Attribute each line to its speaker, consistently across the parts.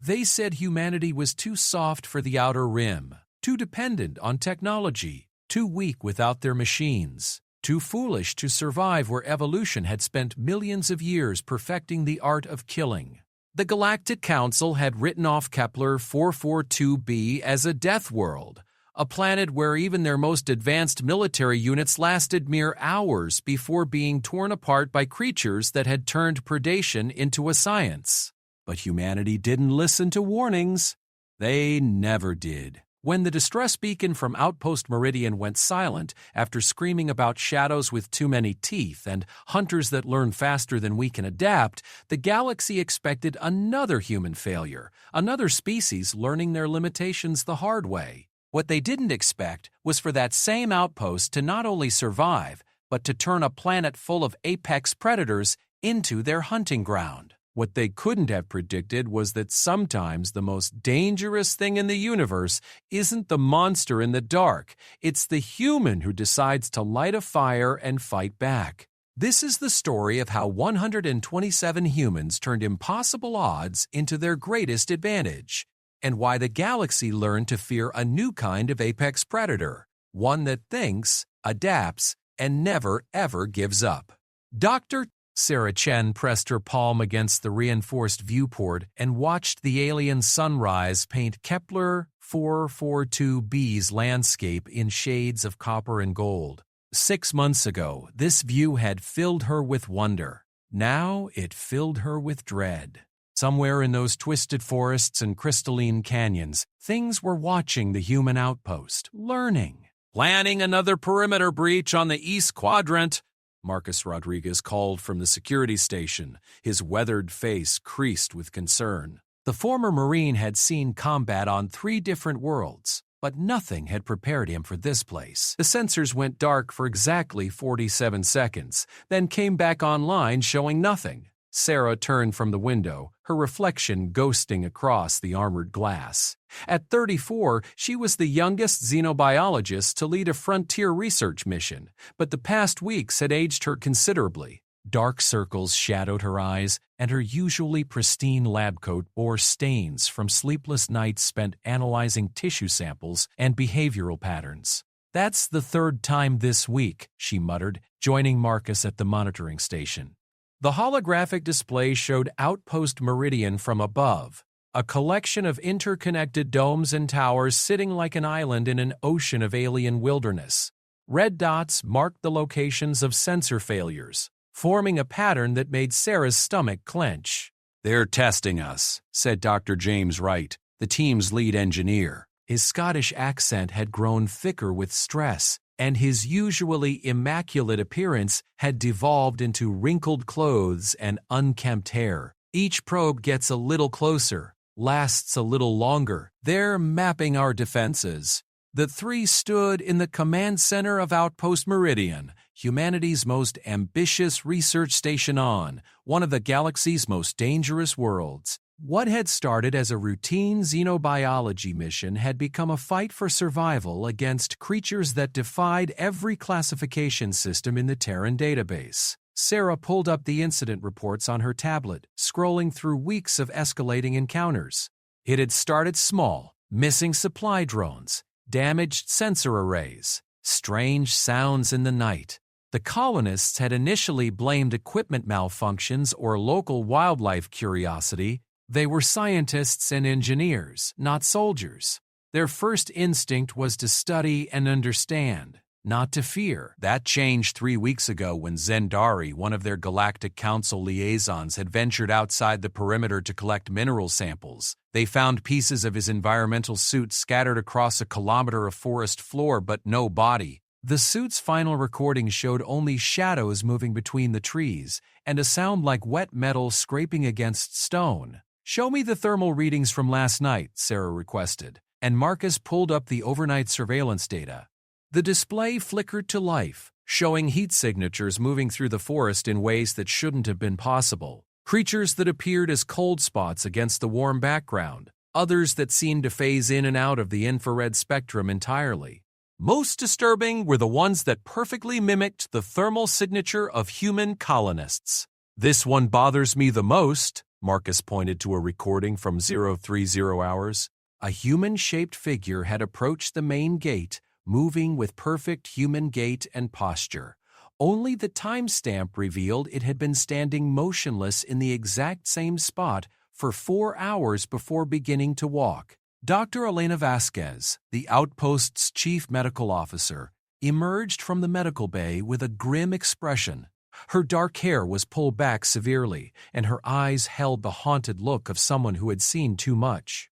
Speaker 1: They said humanity was too soft for the outer rim, too dependent on technology, too weak without their machines, too foolish to survive where evolution had spent millions of years perfecting the art of killing. The Galactic Council had written off Kepler 442b as a death world, a planet where even their most advanced military units lasted mere hours before being torn apart by creatures that had turned predation into a science. But humanity didn't listen to warnings. They never did. When the distress beacon from Outpost Meridian went silent after screaming about shadows with too many teeth and hunters that learn faster than we can adapt, the galaxy expected another human failure, another species learning their limitations the hard way. What they didn't expect was for that same outpost to not only survive, but to turn a planet full of apex predators into their hunting ground. What they couldn't have predicted was that sometimes the most dangerous thing in the universe isn't the monster in the dark, it's the human who decides to light a fire and fight back. This is the story of how 127 humans turned impossible odds into their greatest advantage, and why the galaxy learned to fear a new kind of apex predator, one that thinks, adapts, and never ever gives up. Dr. Sarah Chen pressed her palm against the reinforced viewport and watched the alien sunrise paint Kepler 442b's landscape in shades of copper and gold. 6 months ago, this view had filled her with wonder. Now it filled her with dread. Somewhere in those twisted forests and crystalline canyons, things were watching the human outpost, learning. "Planning another perimeter breach on the East Quadrant," Marcus Rodriguez called from the security station, his weathered face creased with concern. The former Marine had seen combat on 3 different worlds, but nothing had prepared him for this place. The sensors went dark for exactly 47 seconds, then came back online showing nothing. Sarah turned from the window, her reflection ghosting across the armored glass. At 34, she was the youngest xenobiologist to lead a frontier research mission, but the past weeks had aged her considerably. Dark circles shadowed her eyes, and her usually pristine lab coat bore stains from sleepless nights spent analyzing tissue samples and behavioral patterns. "That's the 3rd time this week," she muttered, joining Marcus at the monitoring station. The holographic display showed Outpost Meridian from above, a collection of interconnected domes and towers sitting like an island in an ocean of alien wilderness. Red dots marked the locations of sensor failures, forming a pattern that made Sarah's stomach clench. "They're testing us," said Dr. James Wright, the team's lead engineer. His Scottish accent had grown thicker with stress, and his usually immaculate appearance had devolved into wrinkled clothes and unkempt hair. "Each probe gets a little closer, lasts a little longer. They're mapping our defenses." The 3 stood in the command center of Outpost Meridian, humanity's most ambitious research station on one of the galaxy's most dangerous worlds. What had started as a routine xenobiology mission had become a fight for survival against creatures that defied every classification system in the Terran database. Sarah pulled up the incident reports on her tablet, scrolling through weeks of escalating encounters. It had started small, missing supply drones, damaged sensor arrays, strange sounds in the night. The colonists had initially blamed equipment malfunctions or local wildlife curiosity. They were scientists and engineers, not soldiers. Their first instinct was to study and understand, not to fear. That changed 3 weeks ago when Zendari, one of their Galactic Council liaisons, had ventured outside the perimeter to collect mineral samples. They found pieces of his environmental suit scattered across a kilometer of forest floor, but no body. The suit's final recording showed only shadows moving between the trees and a sound like wet metal scraping against stone. "Show me the thermal readings from last night," Sarah requested, and Marcus pulled up the overnight surveillance data. The display flickered to life, showing heat signatures moving through the forest in ways that shouldn't have been possible. Creatures that appeared as cold spots against the warm background, others that seemed to phase in and out of the infrared spectrum entirely. Most disturbing were the ones that perfectly mimicked the thermal signature of human colonists. "This one bothers me the most," Marcus pointed to a recording from 030 hours. A human-shaped figure had approached the main gate, moving with perfect human gait and posture. Only the timestamp revealed it had been standing motionless in the exact same spot for 4 hours before beginning to walk. Dr. Elena Vasquez, the Outpost's chief medical officer, emerged from the medical bay with a grim expression. Her dark hair was pulled back severely, and her eyes held the haunted look of someone who had seen too much.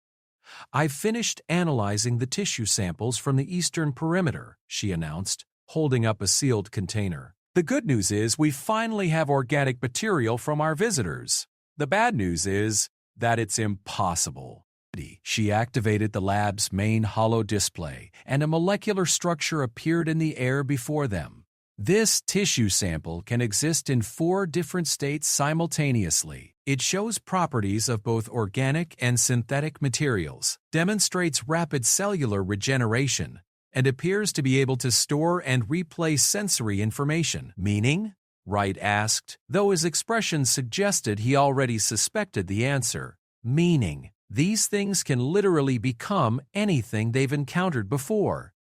Speaker 1: "I've finished analyzing the tissue samples from the eastern perimeter," she announced, holding up a sealed container. "The good news is we finally have organic material from our visitors. The bad news is that it's impossible." She activated the lab's main holo display, and a molecular structure appeared in the air before them. This tissue sample can exist in 4 different states simultaneously. It shows properties of both organic and synthetic materials, demonstrates rapid cellular regeneration, and appears to be able to store and replay sensory information. "Meaning?" Wright asked, though his expression suggested he already suspected the answer. "Meaning. These things can literally become anything they've encountered before.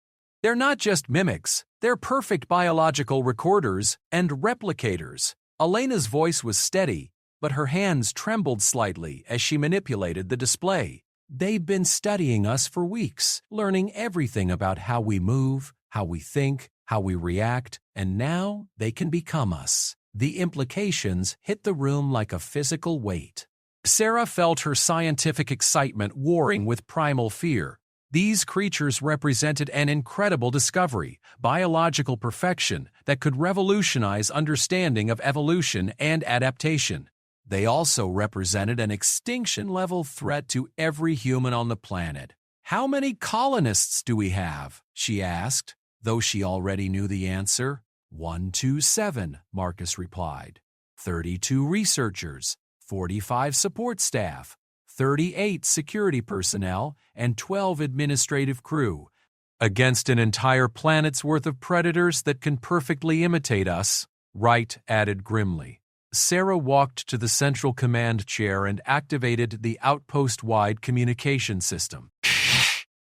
Speaker 1: They're not just mimics, they're perfect biological recorders and replicators." Elena's voice was steady, but her hands trembled slightly as she manipulated the display. "They've been studying us for weeks, learning everything about how we move, how we think, how we react, and now they can become us." The implications hit the room like a physical weight. Sarah felt her scientific excitement warring with primal fear. These creatures represented an incredible discovery, biological perfection that could revolutionize understanding of evolution and adaptation. They also represented an extinction-level threat to every human on the planet. "How many colonists do we have?" she asked, though she already knew the answer. 127, Marcus replied. 32 researchers, 45 support staff, 38 security personnel, and 12 administrative crew, against an entire planet's worth of predators that can perfectly imitate us, Wright added grimly. Sarah walked to the central command chair and activated the Outpost-wide communication system.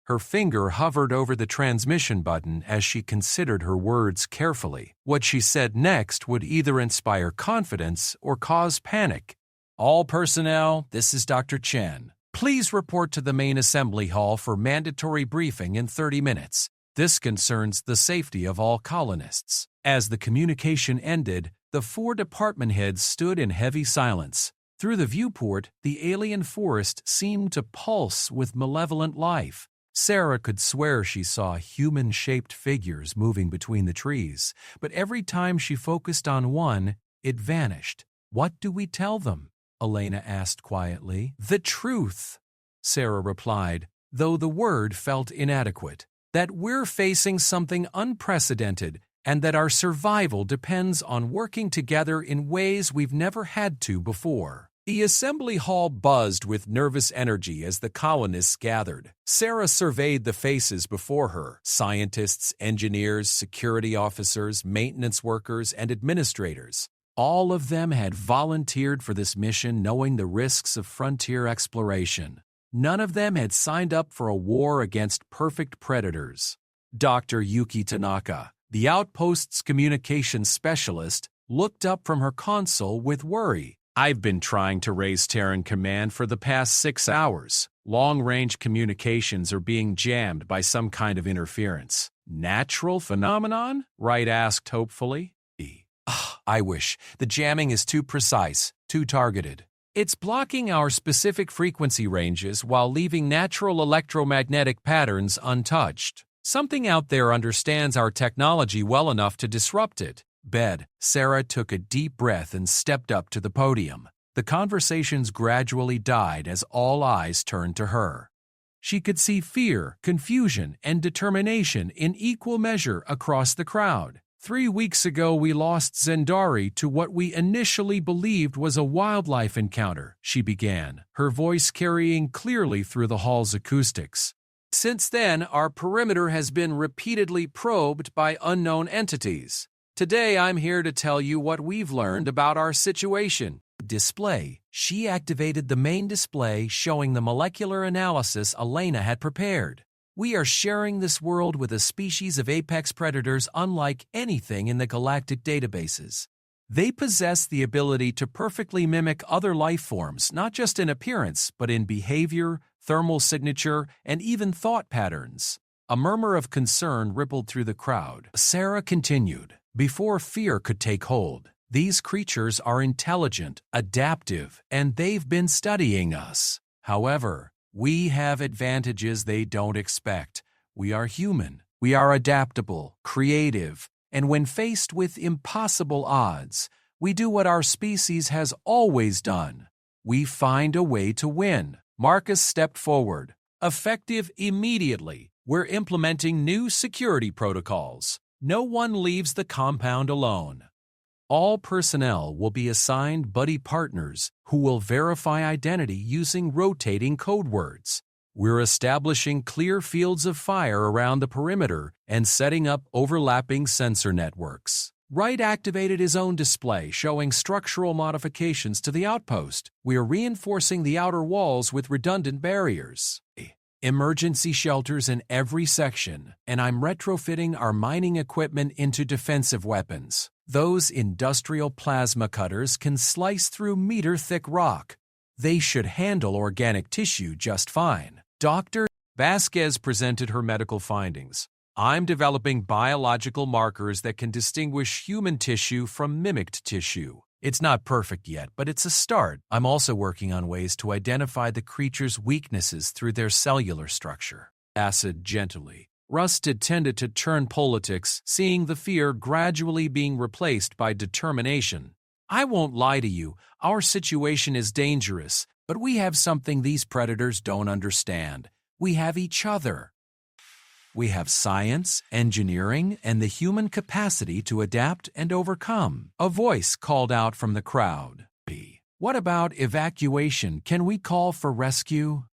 Speaker 1: Her finger hovered over the transmission button as she considered her words carefully. What she said next would either inspire confidence or cause panic. "All personnel, this is Dr. Chen. Please report to the main assembly hall for mandatory briefing in 30 minutes. This concerns the safety of all colonists." As the communication ended, the 4 department heads stood in heavy silence. Through the viewport, the alien forest seemed to pulse with malevolent life. Sarah could swear she saw human-shaped figures moving between the trees, but every time she focused on one, it vanished. "What do we tell them?" Elena asked quietly. "The truth," Sarah replied, though the word felt inadequate. "That we're facing something unprecedented and that our survival depends on working together in ways we've never had to before." The assembly hall buzzed with nervous energy as the colonists gathered. Sarah surveyed the faces before her: scientists, engineers, security officers, maintenance workers, and administrators. All of them had volunteered for this mission knowing the risks of frontier exploration. None of them had signed up for a war against perfect predators. Dr. Yuki Tanaka, the Outpost's communications specialist, looked up from her console with worry. "I've been trying to raise Terran Command for the past 6 hours. Long-range communications are being jammed by some kind of interference." "Natural phenomenon?" Wright asked hopefully. "I wish. The jamming is too precise, too targeted. It's blocking our specific frequency ranges while leaving natural electromagnetic patterns untouched. Something out there understands our technology well enough to disrupt it." Sarah took a deep breath and stepped up to the podium. The conversations gradually died as all eyes turned to her. She could see fear, confusion, and determination in equal measure across the crowd. 3 weeks ago, we lost Zendari to what we initially believed was a wildlife encounter, she began, her voice carrying clearly through the hall's acoustics. Since then, our perimeter has been repeatedly probed by unknown entities. Today, I'm here to tell you what we've learned about our situation. display. She activated the main display showing the molecular analysis Elena had prepared. We are sharing this world with a species of apex predators unlike anything in the galactic databases. They possess the ability to perfectly mimic other life forms, not just in appearance, but in behavior, thermal signature, and even thought patterns. A murmur of concern rippled through the crowd. Sarah continued, "Before fear could take hold, these creatures are intelligent, adaptive, and they've been studying us. However, we have advantages they don't expect. We are human. We are adaptable, creative, and when faced with impossible odds, we do what our species has always done. We find a way to win." Marcus stepped forward. "Effective immediately. We're implementing new security protocols. No one leaves the compound alone. All personnel will be assigned buddy partners who will verify identity using rotating code words. We're establishing clear fields of fire around the perimeter and setting up overlapping sensor networks." Wright activated his own display showing structural modifications to the outpost. "We are reinforcing the outer walls with redundant barriers. Emergency shelters in every section, and I'm retrofitting our mining equipment into defensive weapons. Those industrial plasma cutters can slice through meter-thick rock. They should handle organic tissue just fine." Dr. Vasquez presented her medical findings. "I'm developing biological markers that can distinguish human tissue from mimicked tissue. It's not perfect yet, but it's a start. I'm also working on ways to identify the creature's weaknesses through their cellular structure." Acid gently. Rusted tended to turn politics, seeing the fear gradually being replaced by determination. "I won't lie to you, our situation is dangerous, but we have something these predators don't understand. We have each other. We have science, engineering, and the human capacity to adapt and overcome." A voice called out from the crowd. "What about evacuation? Can we call for rescue?"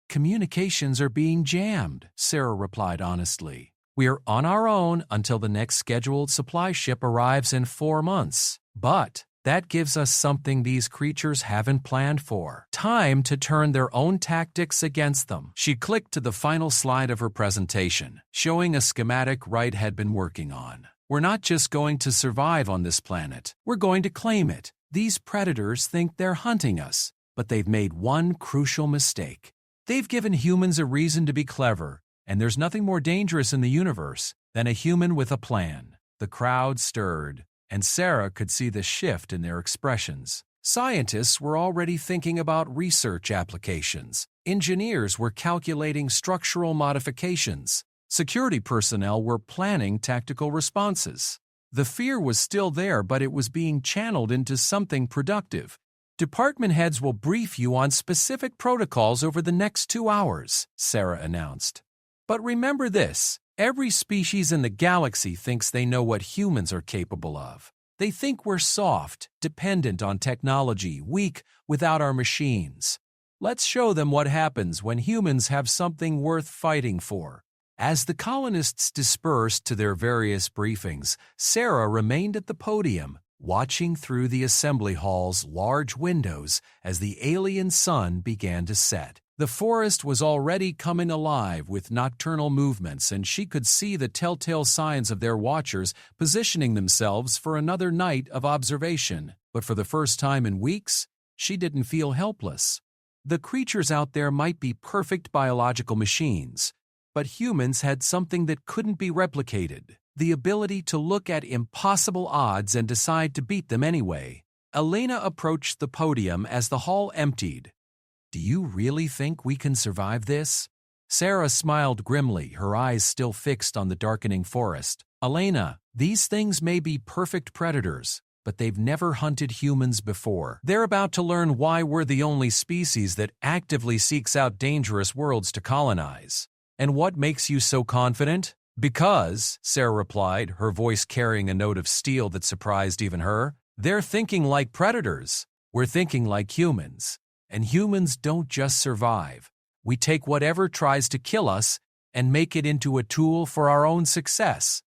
Speaker 1: "Communications are being jammed," Sarah replied honestly. "We are on our own until the next scheduled supply ship arrives in 4 months. But that gives us something these creatures haven't planned for. Time to turn their own tactics against them." She clicked to the final slide of her presentation, showing a schematic Wright had been working on. "We're not just going to survive on this planet. We're going to claim it. These predators think they're hunting us, but they've made one crucial mistake. They've given humans a reason to be clever, and there's nothing more dangerous in the universe than a human with a plan." The crowd stirred, and Sarah could see the shift in their expressions. Scientists were already thinking about research applications. Engineers were calculating structural modifications. Security personnel were planning tactical responses. The fear was still there, but it was being channeled into something productive. "Department heads will brief you on specific protocols over the next 2 hours," Sarah announced. "But remember this. Every species in the galaxy thinks they know what humans are capable of. They think we're soft, dependent on technology, weak without our machines. Let's show them what happens when humans have something worth fighting for." As the colonists dispersed to their various briefings, Sarah remained at the podium, watching through the assembly hall's large windows as the alien sun began to set. The forest was already coming alive with nocturnal movements, and she could see the telltale signs of their watchers positioning themselves for another night of observation. But for the first time in weeks, she didn't feel helpless. The creatures out there might be perfect biological machines, but humans had something that couldn't be replicated: the ability to look at impossible odds and decide to beat them anyway. Elena approached the podium as the hall emptied. "Do you really think we can survive this?" Sarah smiled grimly, her eyes still fixed on the darkening forest. "Elena, these things may be perfect predators, but they've never hunted humans before. They're about to learn why we're the only species that actively seeks out dangerous worlds to colonize." "And what makes you so confident?" "Because," Sarah replied, her voice carrying a note of steel that surprised even her, "they're thinking like predators. We're thinking like humans. And humans don't just survive. We take whatever tries to kill us and make it into a tool for our own success."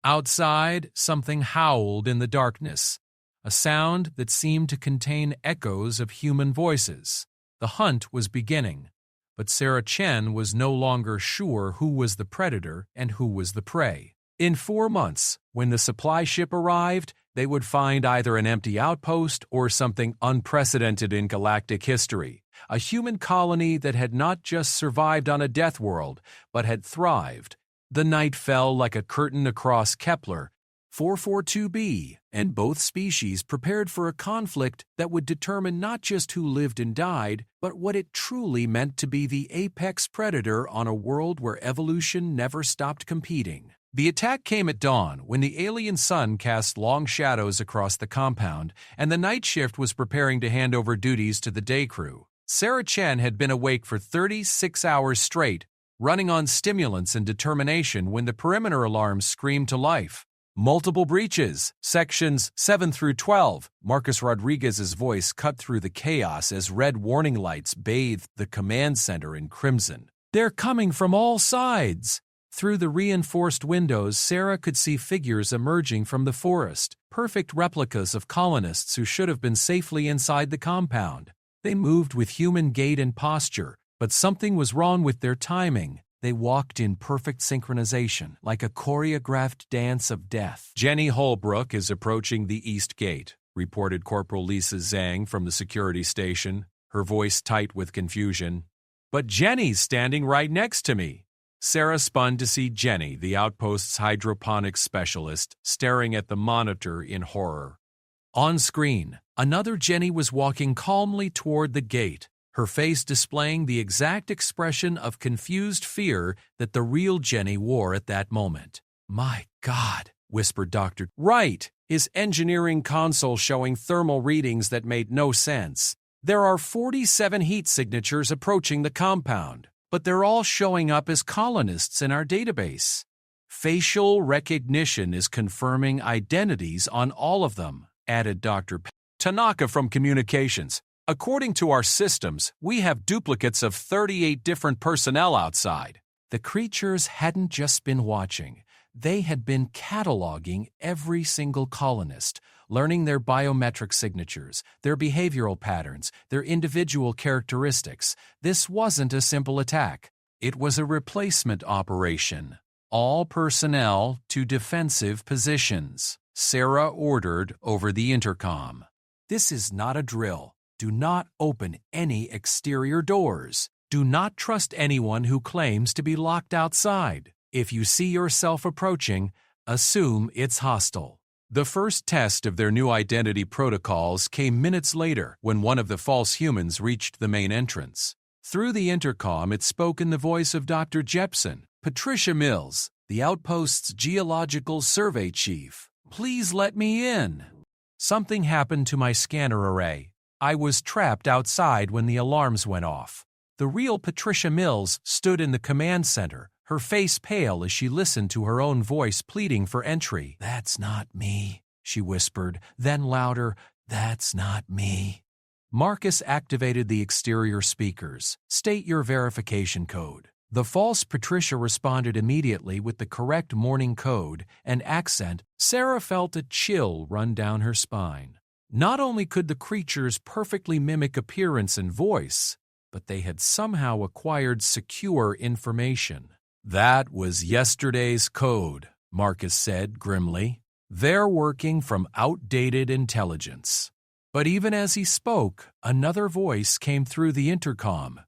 Speaker 1: Outside, something howled in the darkness. a sound that seemed to contain echoes of human voices. The hunt was beginning, but Sarah Chen was no longer sure who was the predator and who was the prey. In 4 months, when the supply ship arrived, they would find either an empty outpost or something unprecedented in galactic history, a human colony that had not just survived on a death world, but had thrived. The night fell like a curtain across Kepler 442b, and both species prepared for a conflict that would determine not just who lived and died, but what it truly meant to be the apex predator on a world where evolution never stopped competing. The attack came at dawn when the alien sun cast long shadows across the compound, and the night shift was preparing to hand over duties to the day crew. Sarah Chen had been awake for 36 hours straight, running on stimulants and determination when the perimeter alarms screamed to life. Multiple breaches, sections 7 through 12. Marcus Rodriguez's voice cut through the chaos as red warning lights bathed the command center in crimson. They're coming from all sides. Through the reinforced windows, Sarah could see figures emerging from the forest, perfect replicas of colonists who should have been safely inside the compound. They moved with human gait and posture, but something was wrong with their timing. They walked in perfect synchronization, like a choreographed dance of death. Jenny Holbrook is approaching the east gate, reported Corporal Lisa Zhang from the security station, her voice tight with confusion. But Jenny's standing right next to me. Sarah spun to see Jenny, the outpost's hydroponics specialist, staring at the monitor in horror. On screen, another Jenny was walking calmly toward the gate, her face displaying the exact expression of confused fear that the real Jenny wore at that moment. "My God," whispered Dr. Right, his engineering console showing thermal readings that made no sense. There are 47 heat signatures approaching the compound, but they're all showing up as colonists in our database. Facial recognition is confirming identities on all of them, added Dr. Tanaka from Communications. According to our systems, we have duplicates of 38 different personnel outside. The creatures hadn't just been watching. They had been cataloging every single colonist, learning their biometric signatures, their behavioral patterns, their individual characteristics. This wasn't a simple attack. It was a replacement operation. All personnel to defensive positions, Sarah ordered over the intercom. This is not a drill. Do not open any exterior doors. Do not trust anyone who claims to be locked outside. If you see yourself approaching, assume it's hostile. The first test of their new identity protocols came minutes later when one of the false humans reached the main entrance. Through the intercom, it spoke in the voice of Dr. Jepson, Patricia Mills, the Outpost's geological survey chief. "Please let me in." Something happened to my scanner array. I was trapped outside when the alarms went off. The real Patricia Mills stood in the command center, her face pale as she listened to her own voice pleading for entry. "That's not me," she whispered, then louder, "That's not me." Marcus activated the exterior speakers. "State your verification code." The false Patricia responded immediately with the correct morning code and accent. Sarah felt a chill run down her spine. Not only could the creatures perfectly mimic appearance and voice, but they had somehow acquired secure information. "That was yesterday's code," Marcus said grimly. "They're working from outdated intelligence." But even as he spoke, another voice came through the intercom.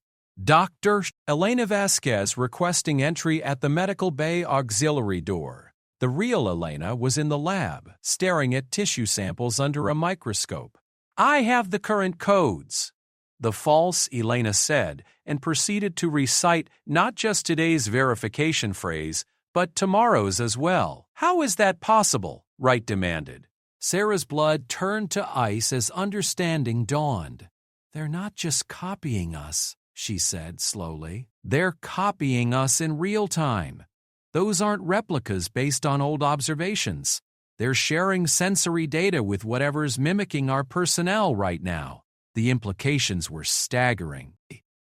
Speaker 1: "Dr. Elena Vasquez requesting entry at the Medical Bay Auxiliary door." The real Elena was in the lab, staring at tissue samples under a microscope. "I have the current codes," the false Elena said, and proceeded to recite not just today's verification phrase, but tomorrow's as well. "How is that possible?" Wright demanded. Sarah's blood turned to ice as understanding dawned. "They're not just copying us," she said slowly. "They're copying us in real time. Those aren't replicas based on old observations. They're sharing sensory data with whatever's mimicking our personnel right now." The implications were staggering.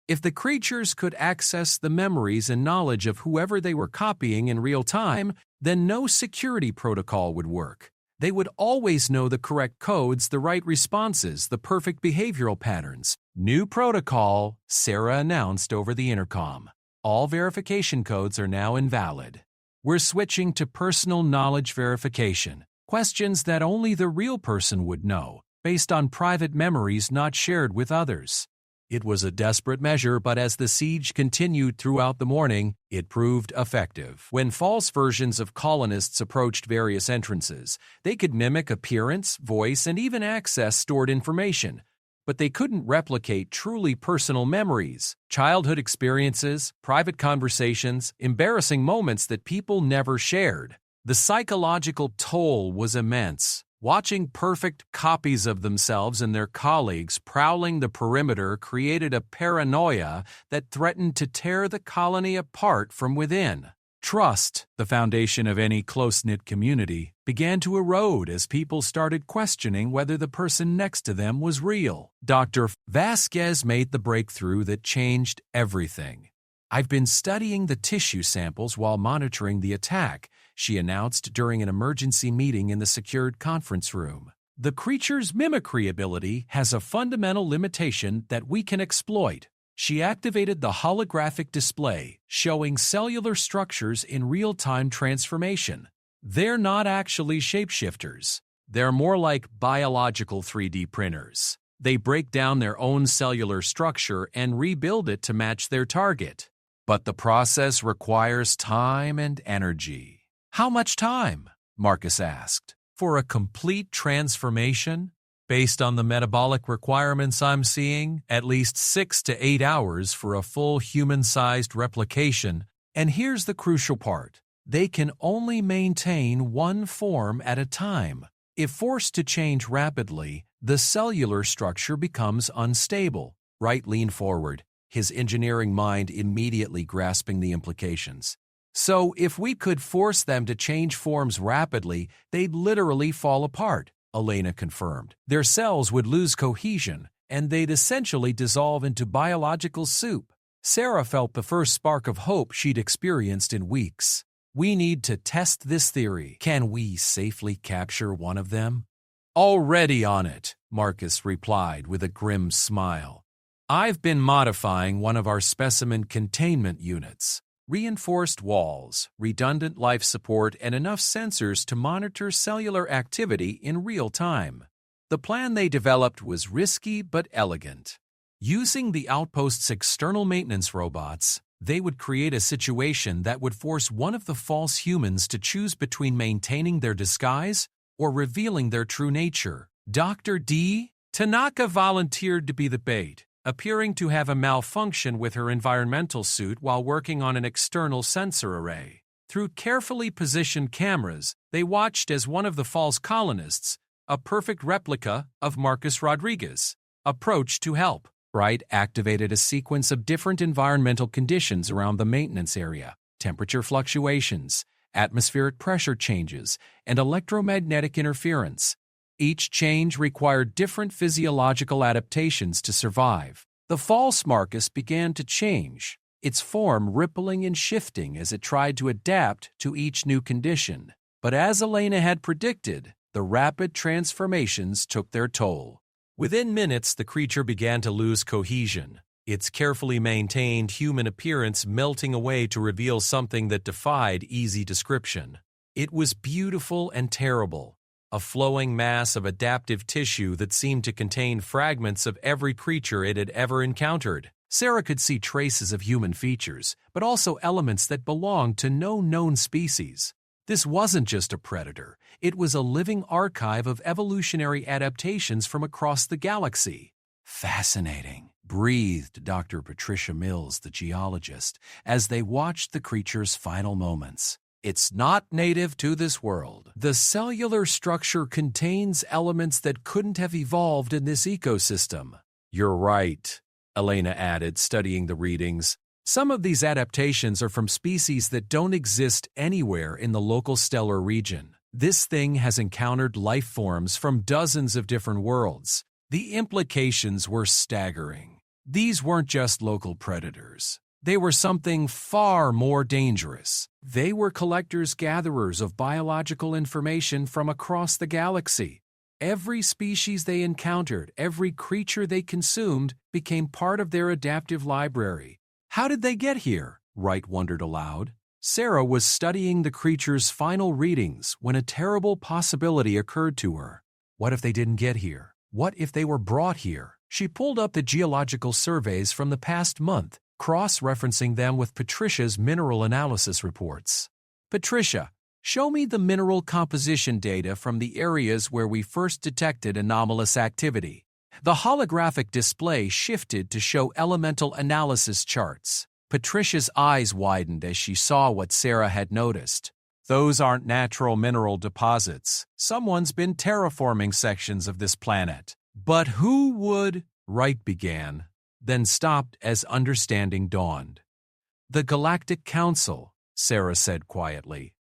Speaker 1: If the creatures could access the memories and knowledge of whoever they were copying in real time, then no security protocol would work. They would always know the correct codes, the right responses, the perfect behavioral patterns. New protocol, Sarah announced over the intercom. All verification codes are now invalid. We're switching to personal knowledge verification, questions that only the real person would know, based on private memories not shared with others. It was a desperate measure, but as the siege continued throughout the morning, it proved effective. When false versions of colonists approached various entrances, they could mimic appearance, voice, and even access stored information. But they couldn't replicate truly personal memories, childhood experiences, private conversations, embarrassing moments that people never shared. The psychological toll was immense. Watching perfect copies of themselves and their colleagues prowling the perimeter created a paranoia that threatened to tear the colony apart from within. Trust, the foundation of any close-knit community, began to erode as people started questioning whether the person next to them was real. Dr. Vasquez made the breakthrough that changed everything. "I've been studying the tissue samples while monitoring the attack," she announced during an emergency meeting in the secured conference room. "The creature's mimicry ability has a fundamental limitation that we can exploit." She activated the holographic display, showing cellular structures in real-time transformation. They're not actually shapeshifters. They're more like biological 3D printers. They break down their own cellular structure and rebuild it to match their target. But the process requires time and energy. "How much time?" Marcus asked. "For a complete transformation? Based on the metabolic requirements I'm seeing, at least 6 to 8 hours for a full human-sized replication. And here's the crucial part. They can only maintain one form at a time. If forced to change rapidly, the cellular structure becomes unstable." Wright leaned forward, his engineering mind immediately grasping the implications. "So if we could force them to change forms rapidly, they'd literally fall apart," Elena confirmed. "Their cells would lose cohesion, and they'd essentially dissolve into biological soup." Sarah felt the first spark of hope she'd experienced in weeks. "We need to test this theory. Can we safely capture one of them?" "Already on it," Marcus replied with a grim smile. "I've been modifying one of our specimen containment units. Reinforced walls, redundant life support, and enough sensors to monitor cellular activity in real time." The plan they developed was risky but elegant. Using the Outpost's external maintenance robots, they would create a situation that would force one of the false humans to choose between maintaining their disguise or revealing their true nature. Dr. D. Tanaka volunteered to be the bait, appearing to have a malfunction with her environmental suit while working on an external sensor array. Through carefully positioned cameras, they watched as one of the false colonists, a perfect replica of Marcus Rodriguez, approached to help. Wright activated a sequence of different environmental conditions around the maintenance area: temperature fluctuations, atmospheric pressure changes, and electromagnetic interference. Each change required different physiological adaptations to survive. The false Marcus began to change, its form rippling and shifting as it tried to adapt to each new condition. But as Elena had predicted, the rapid transformations took their toll. Within minutes, the creature began to lose cohesion, its carefully maintained human appearance melting away to reveal something that defied easy description. It was beautiful and terrible. A flowing mass of adaptive tissue that seemed to contain fragments of every creature it had ever encountered. Sarah could see traces of human features, but also elements that belonged to no known species. This wasn't just a predator. It was a living archive of evolutionary adaptations from across the galaxy. "Fascinating," breathed Dr. Patricia Mills, the geologist, as they watched the creature's final moments. "It's not native to this world. The cellular structure contains elements that couldn't have evolved in this ecosystem." "You're right," Elena added, studying the readings. "Some of these adaptations are from species that don't exist anywhere in the local stellar region. This thing has encountered life forms from dozens of different worlds. The implications were staggering. These weren't just local predators. They were something far more dangerous. They were collectors-gatherers of biological information from across the galaxy. Every species they encountered, every creature they consumed, became part of their adaptive library. How did they get here? Wright wondered aloud. Sarah was studying the creature's final readings when a terrible possibility occurred to her. What if they didn't get here? What if they were brought here? She pulled up the geological surveys from the past month, cross-referencing them with Patricia's mineral analysis reports. Patricia, show me the mineral composition data from the areas where we first detected anomalous activity. The holographic display shifted to show elemental analysis charts. Patricia's eyes widened as she saw what Sarah had noticed. Those aren't natural mineral deposits. Someone's been terraforming sections of this planet. But who would? Wright began, then stopped as understanding dawned. The Galactic Council, Sarah said quietly.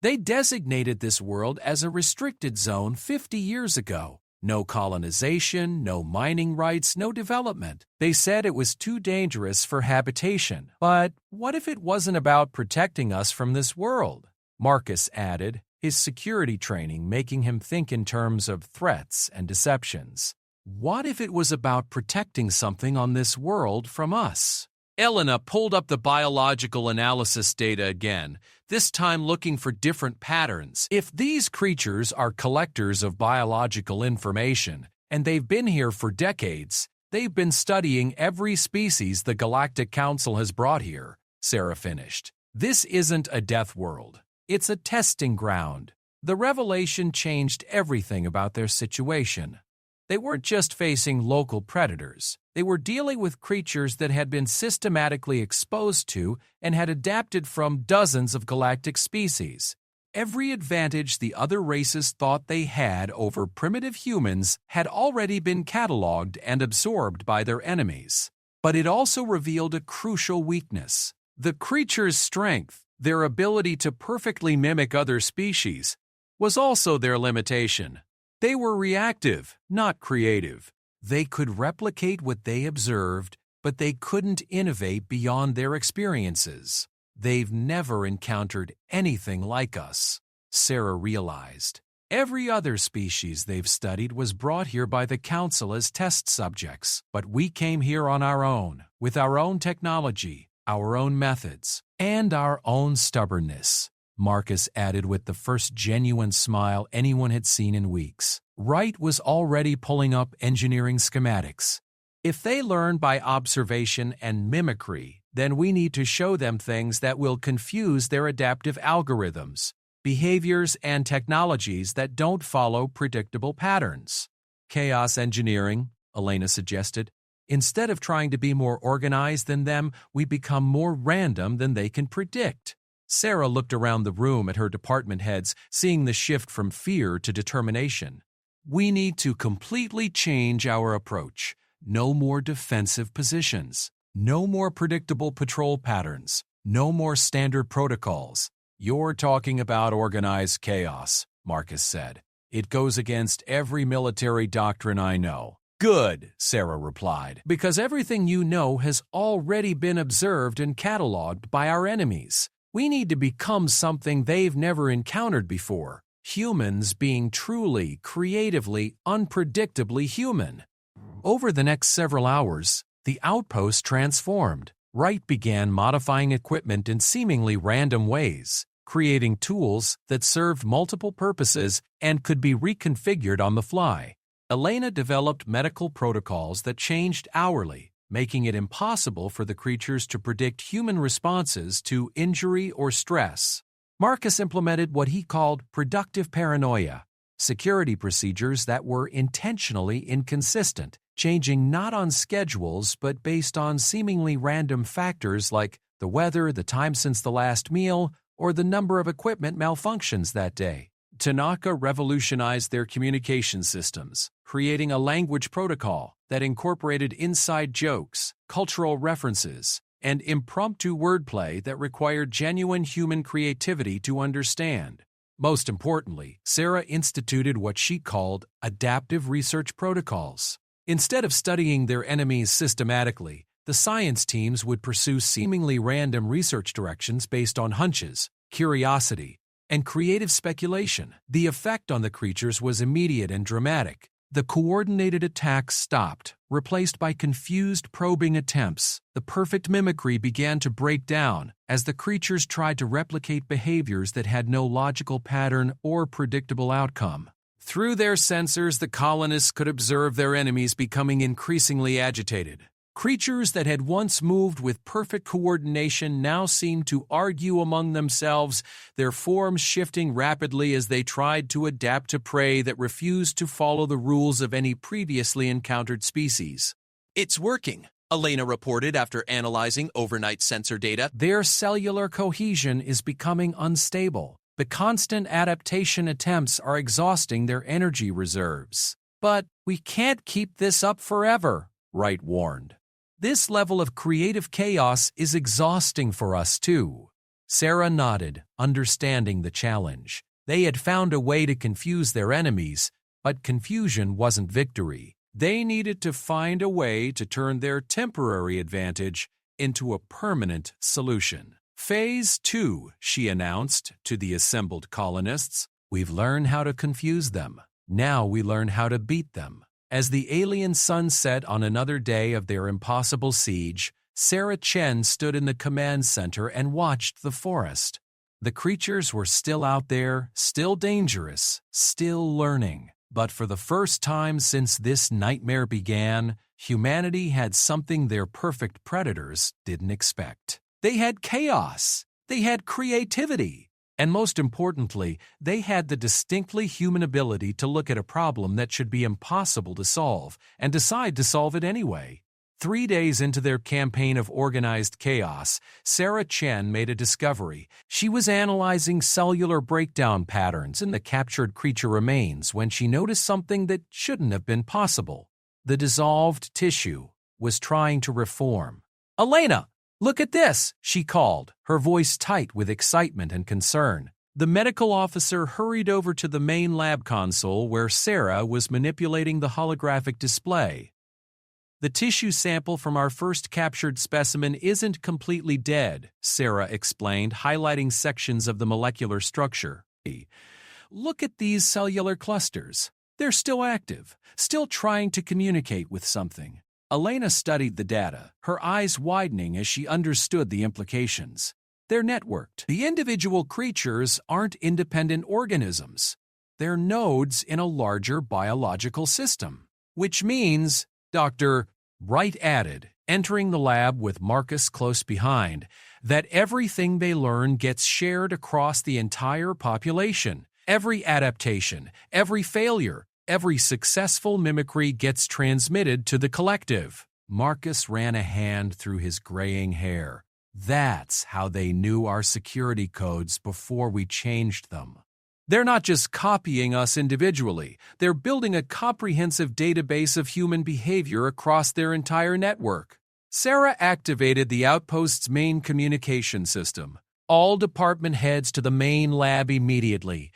Speaker 1: They designated this world as a restricted zone 50 years ago. No colonization, no mining rights, no development. They said it was too dangerous for habitation. But what if it wasn't about protecting us from this world? Marcus added, his security training making him think in terms of threats and deceptions. What if it was about protecting something on this world from us? Elena pulled up the biological analysis data again, this time looking for different patterns. If these creatures are collectors of biological information, and they've been here for decades, they've been studying every species the Galactic Council has brought here, Sarah finished. This isn't a death world. It's a testing ground. The revelation changed everything about their situation. They weren't just facing local predators. They were dealing with creatures that had been systematically exposed to and had adapted from dozens of galactic species. Every advantage the other races thought they had over primitive humans had already been cataloged and absorbed by their enemies. But it also revealed a crucial weakness. The creature's strength, their ability to perfectly mimic other species, was also their limitation. They were reactive, not creative. They could replicate what they observed, but they couldn't innovate beyond their experiences. They've never encountered anything like us, Sarah realized. Every other species they've studied was brought here by the Council as test subjects, but we came here on our own, with our own technology, our own methods, and our own stubbornness, Marcus added with the first genuine smile anyone had seen in weeks. Wright was already pulling up engineering schematics. If they learn by observation and mimicry, then we need to show them things that will confuse their adaptive algorithms, behaviors and technologies that don't follow predictable patterns. Chaos engineering, Elena suggested. Instead of trying to be more organized than them, we become more random than they can predict. Sarah looked around the room at her department heads, seeing the shift from fear to determination. We need to completely change our approach. No more defensive positions. No more predictable patrol patterns. No more standard protocols. You're talking about organized chaos, Marcus said. It goes against every military doctrine I know. Good, Sarah replied, because everything you know has already been observed and cataloged by our enemies. We need to become something they've never encountered before. Humans being truly, creatively, unpredictably human. Over the next several hours, the Outpost transformed. Wright began modifying equipment in seemingly random ways, creating tools that served multiple purposes and could be reconfigured on the fly. Elena developed medical protocols that changed hourly, making it impossible for the creatures to predict human responses to injury or stress. Marcus implemented what he called productive paranoia, security procedures that were intentionally inconsistent, changing not on schedules but based on seemingly random factors like the weather, the time since the last meal, or the number of equipment malfunctions that day. Tanaka revolutionized their communication systems, creating a language protocol that incorporated inside jokes, cultural references, and impromptu wordplay that required genuine human creativity to understand. Most importantly, Sarah instituted what she called adaptive research protocols. Instead of studying their enemies systematically, The science teams would pursue seemingly random research directions based on hunches, curiosity, and creative speculation. The effect on the creatures was immediate and dramatic. The coordinated attacks stopped, replaced by confused probing attempts. The perfect mimicry began to break down as the creatures tried to replicate behaviors that had no logical pattern or predictable outcome. Through their sensors, the colonists could observe their enemies becoming increasingly agitated. Creatures that had once moved with perfect coordination now seemed to argue among themselves, their forms shifting rapidly as they tried to adapt to prey that refused to follow the rules of any previously encountered species.
Speaker 2: "It's working," Elena reported after analyzing overnight sensor data.
Speaker 1: "Their cellular cohesion is becoming unstable. The constant adaptation attempts are exhausting their energy reserves." "But we can't keep this up forever," Wright warned. "This level of creative chaos is exhausting for us, too." Sarah nodded, understanding the challenge. They had found a way to confuse their enemies, but confusion wasn't victory. They needed to find a way to turn their temporary advantage into a permanent solution. "Phase 2, she announced to the assembled colonists. "We've learned how to confuse them. Now we learn how to beat them." As the alien sun set on another day of their impossible siege, Sarah Chen stood in the command center and watched the forest. The creatures were still out there, still dangerous, still learning. But for the first time since this nightmare began, humanity had something their perfect predators didn't expect. They had chaos. They had creativity. And most importantly, they had the distinctly human ability to look at a problem that should be impossible to solve and decide to solve it anyway. 3 days into their campaign of organized chaos, Sarah Chen made a discovery. She was analyzing cellular breakdown patterns in the captured creature remains when she noticed something that shouldn't have been possible. The dissolved tissue was trying to reform. "Elena! Look at this," she called, her voice tight with excitement and concern. The medical officer hurried over to the main lab console where Sarah was manipulating the holographic display. "The tissue sample from our first captured specimen isn't completely dead," Sarah explained, highlighting sections of the molecular structure. "Look at these cellular clusters. They're still active, still trying to communicate with something." Elena studied the data, her eyes widening as she understood the implications. They're networked. The individual creatures aren't independent organisms. They're nodes in a larger biological system. "Which means," Dr. Wright added, entering the lab with Marcus close behind, "that everything they learn gets shared across the entire population. Every adaptation, every failure, every successful mimicry gets transmitted to the collective." Marcus ran a hand through his graying hair. "That's how they knew our security codes before we changed them. They're not just copying us individually, they're building a comprehensive database of human behavior across their entire network." Sarah activated the Outpost's main communication system. "All department heads to the main lab immediately.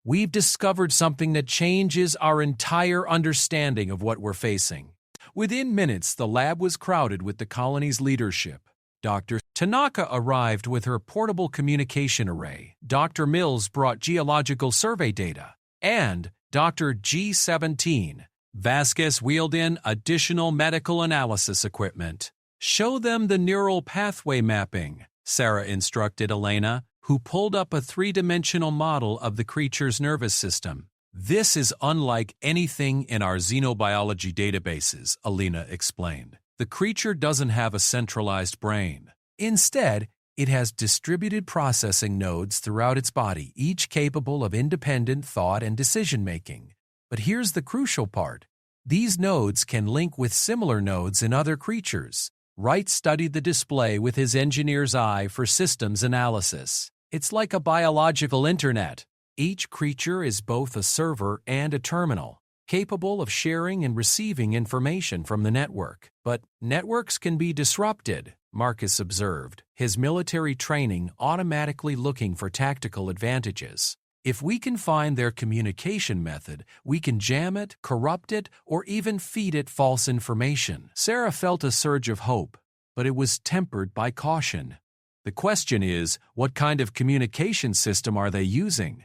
Speaker 1: We've discovered something that changes our entire understanding of what we're facing." Within minutes, the lab was crowded with the colony's leadership. Dr. Tanaka arrived with her portable communication array. Dr. Mills brought geological survey data. And Dr. G17 Vasquez wheeled in additional medical analysis equipment. "Show them the neural pathway mapping," Sarah instructed Elena, who pulled up a 3-dimensional model of the creature's nervous system. "This is unlike anything in our xenobiology databases," Elena explained. "The creature doesn't have a centralized brain. Instead, it has distributed processing nodes throughout its body, each capable of independent thought and decision-making. But here's the crucial part. These nodes can link with similar nodes in other creatures." Wright studied the display with his engineer's eye for systems analysis. "It's like a biological internet. Each creature is both a server and a terminal, capable of sharing and receiving information from the network. But networks can be disrupted," Marcus observed, his military training automatically looking for tactical advantages. "If we can find their communication method, we can jam it, corrupt it, or even feed it false information." Sarah felt a surge of hope. but it was tempered by caution. The question is, what kind of communication system are they using?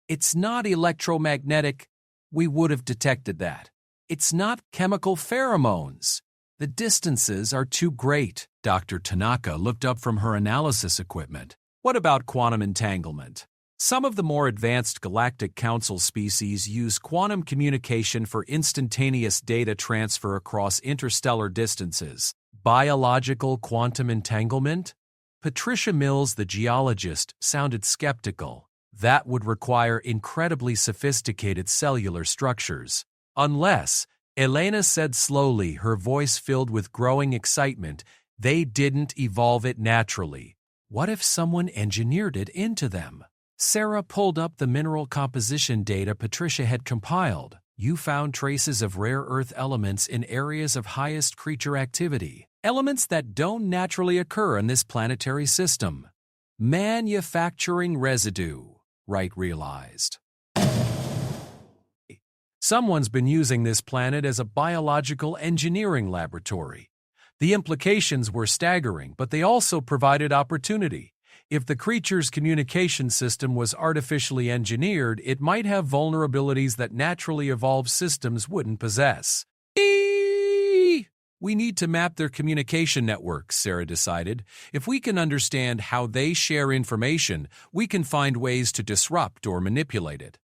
Speaker 1: It's not electromagnetic. We would have detected that. It's not chemical pheromones. The distances are too great. Dr. Tanaka looked up from her analysis equipment. What about quantum entanglement? Some of the more advanced Galactic Council species use quantum communication for instantaneous data transfer across interstellar distances. Biological quantum entanglement? Patricia Mills, the geologist, sounded skeptical. That would require incredibly sophisticated cellular structures. Unless, Elena said slowly, her voice filled with growing excitement, they didn't evolve it naturally. What if someone engineered it into them? Sarah pulled up the mineral composition data Patricia had compiled. You found traces of rare earth elements in areas of highest creature activity. Elements that don't naturally occur in this planetary system. Manufacturing residue, Wright realized. Someone's been using this planet as a biological engineering laboratory. The implications were staggering, but they also provided opportunity. If the creature's communication system was artificially engineered, it might have vulnerabilities that naturally evolved systems wouldn't possess. We need to map their communication networks, Sarah decided. If we can understand how they share information, we can find ways to disrupt or manipulate it.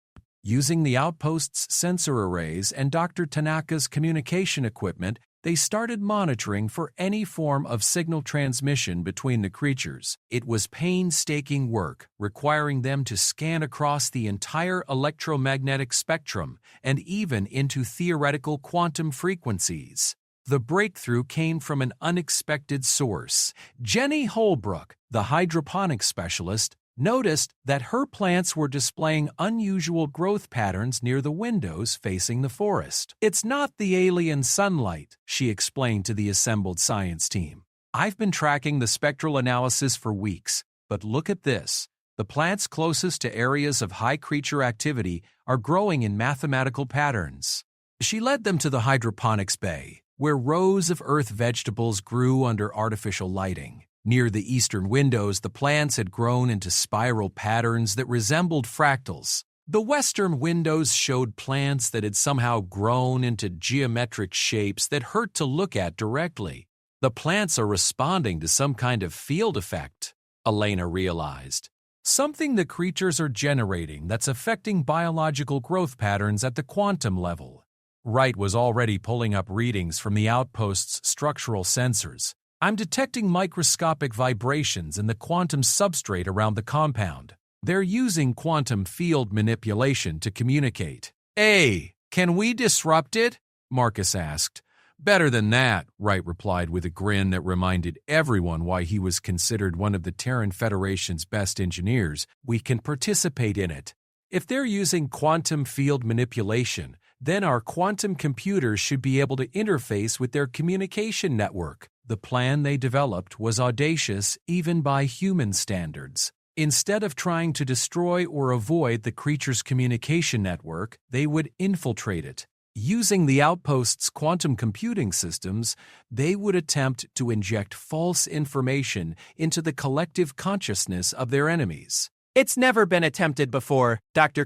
Speaker 1: Using the Outpost's sensor arrays and Dr. Tanaka's communication equipment, they started monitoring for any form of signal transmission between the creatures. It was painstaking work, requiring them to scan across the entire electromagnetic spectrum and even into theoretical quantum frequencies. The breakthrough came from an unexpected source. Jenny Holbrook, the hydroponics specialist, noticed that her plants were displaying unusual growth patterns near the windows facing the forest. It's not the alien sunlight, she explained to the assembled science team. I've been tracking the spectral analysis for weeks, but look at this. The plants closest to areas of high creature activity are growing in mathematical patterns. She led them to the hydroponics bay, where rows of earth vegetables grew under artificial lighting. Near the eastern windows, the plants had grown into spiral patterns that resembled fractals. The western windows showed plants that had somehow grown into geometric shapes that hurt to look at directly. The plants are responding to some kind of field effect, Elena realized. Something the creatures are generating that's affecting biological growth patterns at the quantum level. Wright was already pulling up readings from the Outpost's structural sensors. I'm detecting microscopic vibrations in the quantum substrate around the compound. They're using quantum field manipulation to communicate. Can we disrupt it? Marcus asked. Better than that, Wright replied with a grin that reminded everyone why he was considered one of the Terran Federation's best engineers. We can participate in it. If they're using quantum field manipulation, then our quantum computers should be able to interface with their communication network. The plan they developed was audacious even by human standards. Instead of trying to destroy or avoid the creature's communication network, they would infiltrate it. Using the Outpost's quantum computing systems, they would attempt to inject false information into the collective consciousness of their enemies. It's never been attempted before, Dr.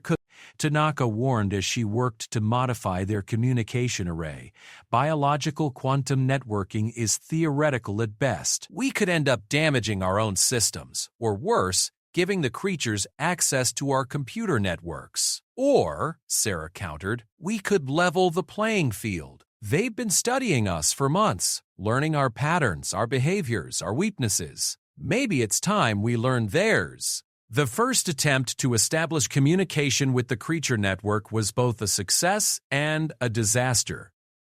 Speaker 1: Tanaka warned as she worked to modify their communication array. Biological quantum networking is theoretical at best. We could end up damaging our own systems, or worse, giving the creatures access to our computer networks. Or, Sarah countered, we could level the playing field. They've been studying us for months, learning our patterns, our behaviors, our weaknesses. Maybe it's time we learn theirs. The first attempt to establish communication with the creature network was both a success and a disaster.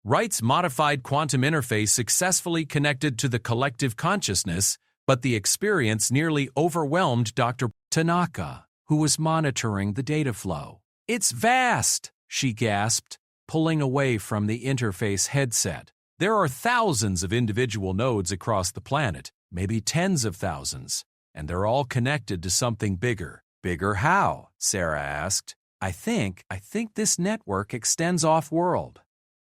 Speaker 1: Wright's modified quantum interface successfully connected to the collective consciousness, but the experience nearly overwhelmed Dr. Tanaka, who was monitoring the data flow. It's vast, she gasped, pulling away from the interface headset. There are thousands of individual nodes across the planet, maybe tens of thousands. And they're all connected to something bigger. Bigger how? Sarah asked. I think this network extends off-world.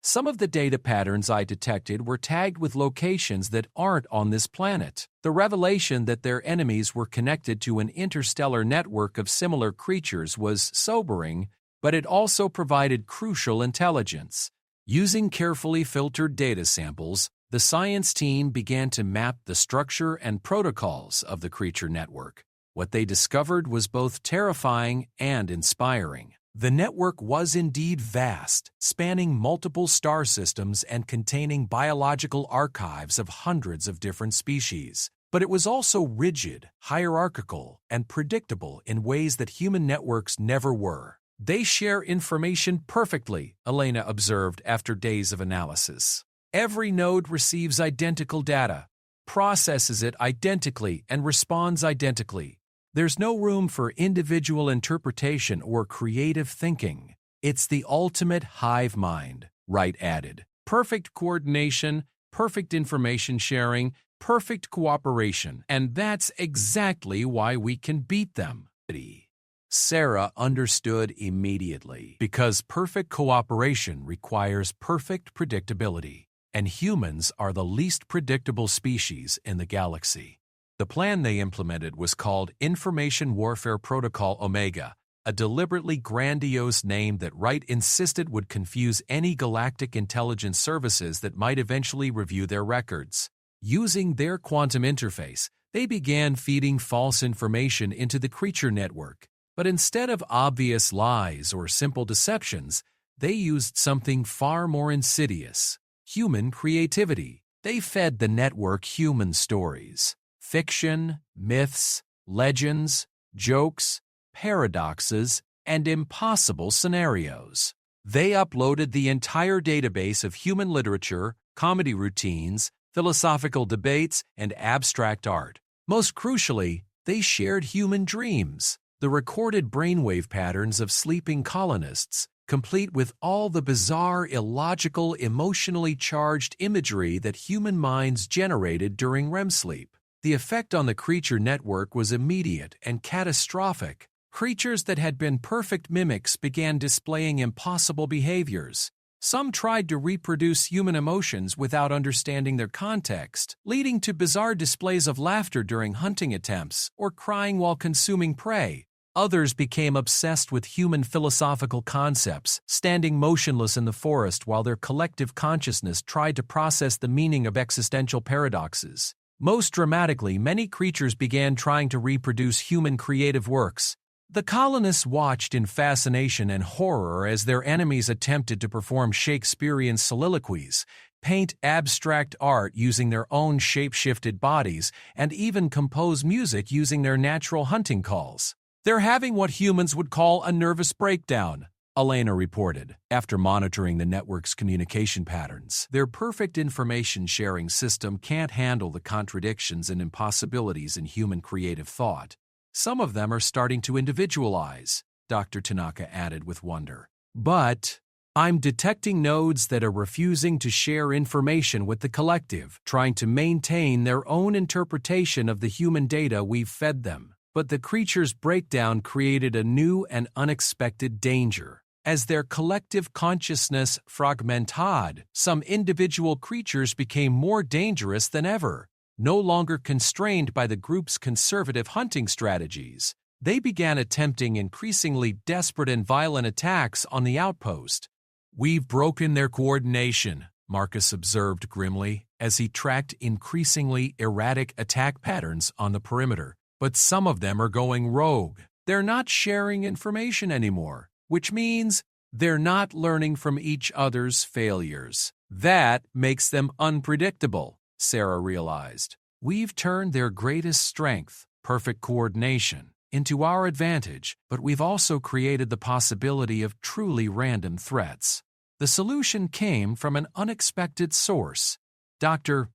Speaker 1: Some of the data patterns I detected were tagged with locations that aren't on this planet. The revelation that their enemies were connected to an interstellar network of similar creatures was sobering, but it also provided crucial intelligence. Using carefully filtered data samples, the science team began to map the structure and protocols of the creature network. What they discovered was both terrifying and inspiring. The network was indeed vast, spanning multiple star systems and containing biological archives of hundreds of different species. But it was also rigid, hierarchical, and predictable in ways that human networks never were. They share information perfectly, Elena observed after days of analysis. Every node receives identical data, processes it identically, and responds identically. There's no room for individual interpretation or creative thinking. It's the ultimate hive mind, Wright added. Perfect coordination, perfect information sharing, perfect cooperation, and that's exactly why we can beat them. Sarah understood immediately, because perfect cooperation requires perfect predictability, and humans are the least predictable species in the galaxy. The plan they implemented was called Information Warfare Protocol Omega, a deliberately grandiose name that Wright insisted would confuse any galactic intelligence services that might eventually review their records. Using their quantum interface, they began feeding false information into the creature network. But instead of obvious lies or simple deceptions, they used something far more insidious: human creativity. They fed the network human stories. Fiction, myths, legends, jokes, paradoxes, and impossible scenarios. They uploaded the entire database of human literature, comedy routines, philosophical debates, and abstract art. Most crucially, they shared human dreams, the recorded brainwave patterns of sleeping colonists, complete with all the bizarre, illogical, emotionally charged imagery that human minds generated during REM sleep. The effect on the creature network was immediate and catastrophic. Creatures that had been perfect mimics began displaying impossible behaviors. Some tried to reproduce human emotions without understanding their context, leading to bizarre displays of laughter during hunting attempts or crying while consuming prey. Others became obsessed with human philosophical concepts, standing motionless in the forest while their collective consciousness tried to process the meaning of existential paradoxes. Most dramatically, many creatures began trying to reproduce human creative works. The colonists watched in fascination and horror as their enemies attempted to perform Shakespearean soliloquies, paint abstract art using their own shape-shifted bodies, and even compose music using their natural hunting calls. "They're having what humans would call a nervous breakdown," Elena reported, after monitoring the network's communication patterns. Their perfect information-sharing system can't handle the contradictions and impossibilities in human creative thought. Some of them are starting to individualize, Dr. Tanaka added with wonder. But I'm detecting nodes that are refusing to share information with the collective, trying to maintain their own interpretation of the human data we've fed them. But the creature's breakdown created a new and unexpected danger. As their collective consciousness fragmented, some individual creatures became more dangerous than ever. No longer constrained by the group's conservative hunting strategies, they began attempting increasingly desperate and violent attacks on the outpost. "We've broken their coordination," Marcus observed grimly as he tracked increasingly erratic attack patterns on the perimeter. "But some of them are going rogue. They're not sharing information anymore, which means they're not learning from each other's failures. That makes them unpredictable," Sarah realized. "We've turned their greatest strength, perfect coordination, into our advantage, but we've also created the possibility of truly random threats." The solution came from an unexpected source. Dr.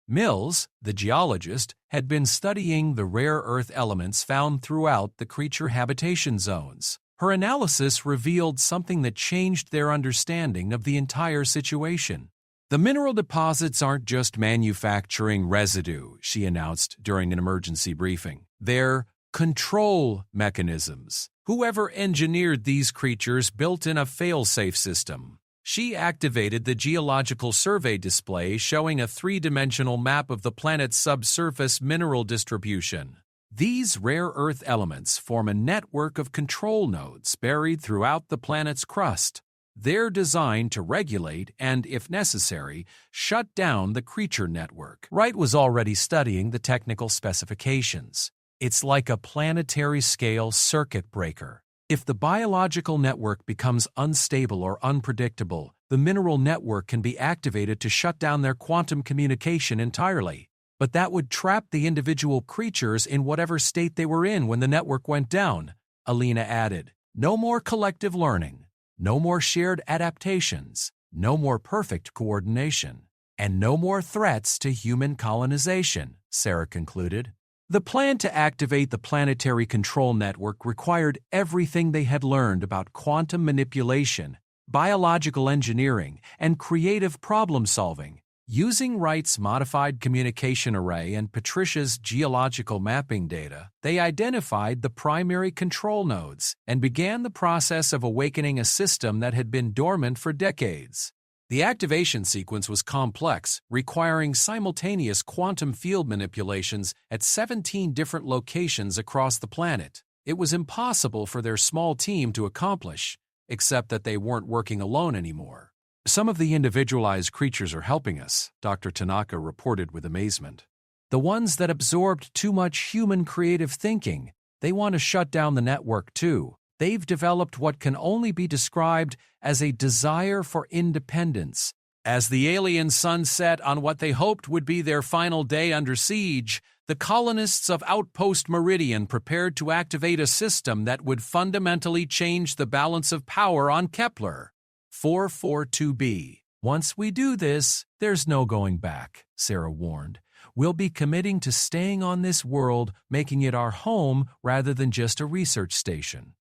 Speaker 1: Mills, the geologist, had been studying the rare earth elements found throughout the creature habitation zones. Her analysis revealed something that changed their understanding of the entire situation. "The mineral deposits aren't just manufacturing residue," she announced during an emergency briefing. "They're control mechanisms. Whoever engineered these creatures built in a fail-safe system. She activated the geological survey display showing a three-dimensional map of the planet's subsurface mineral distribution. These rare earth elements form a network of control nodes buried throughout the planet's crust. They're designed to regulate and, if necessary, shut down the creature network. Wright was already studying the technical specifications. It's like a planetary-scale circuit breaker. If the biological network becomes unstable or unpredictable, the mineral network can be activated to shut down their quantum communication entirely. But that would trap the individual creatures in whatever state they were in when the network went down, Alina added. No more collective learning, no more shared adaptations, no more perfect coordination, and no more threats to human colonization, Sarah concluded. The plan to activate the planetary control network required everything they had learned about quantum manipulation, biological engineering, and creative problem-solving. Using Wright's modified communication array and Patricia's geological mapping data, they identified the primary control nodes and began the process of awakening a system that had been dormant for decades. The activation sequence was complex, requiring simultaneous quantum field manipulations at 17 different locations across the planet. It was impossible for their small team to accomplish, except that they weren't working alone anymore. Some of the individualized creatures are helping us, Dr. Tanaka reported with amazement. The ones that absorbed too much human creative thinking, they want to shut down the network too. They've developed what can only be described as a desire for independence. As the alien sun set on what they hoped would be their final day under siege, the colonists of Outpost Meridian prepared to activate a system that would fundamentally change the balance of power on Kepler. 442b. Once we do this, there's no going back, Sarah warned. We'll be committing to staying on this world, making it our home rather than just a research station.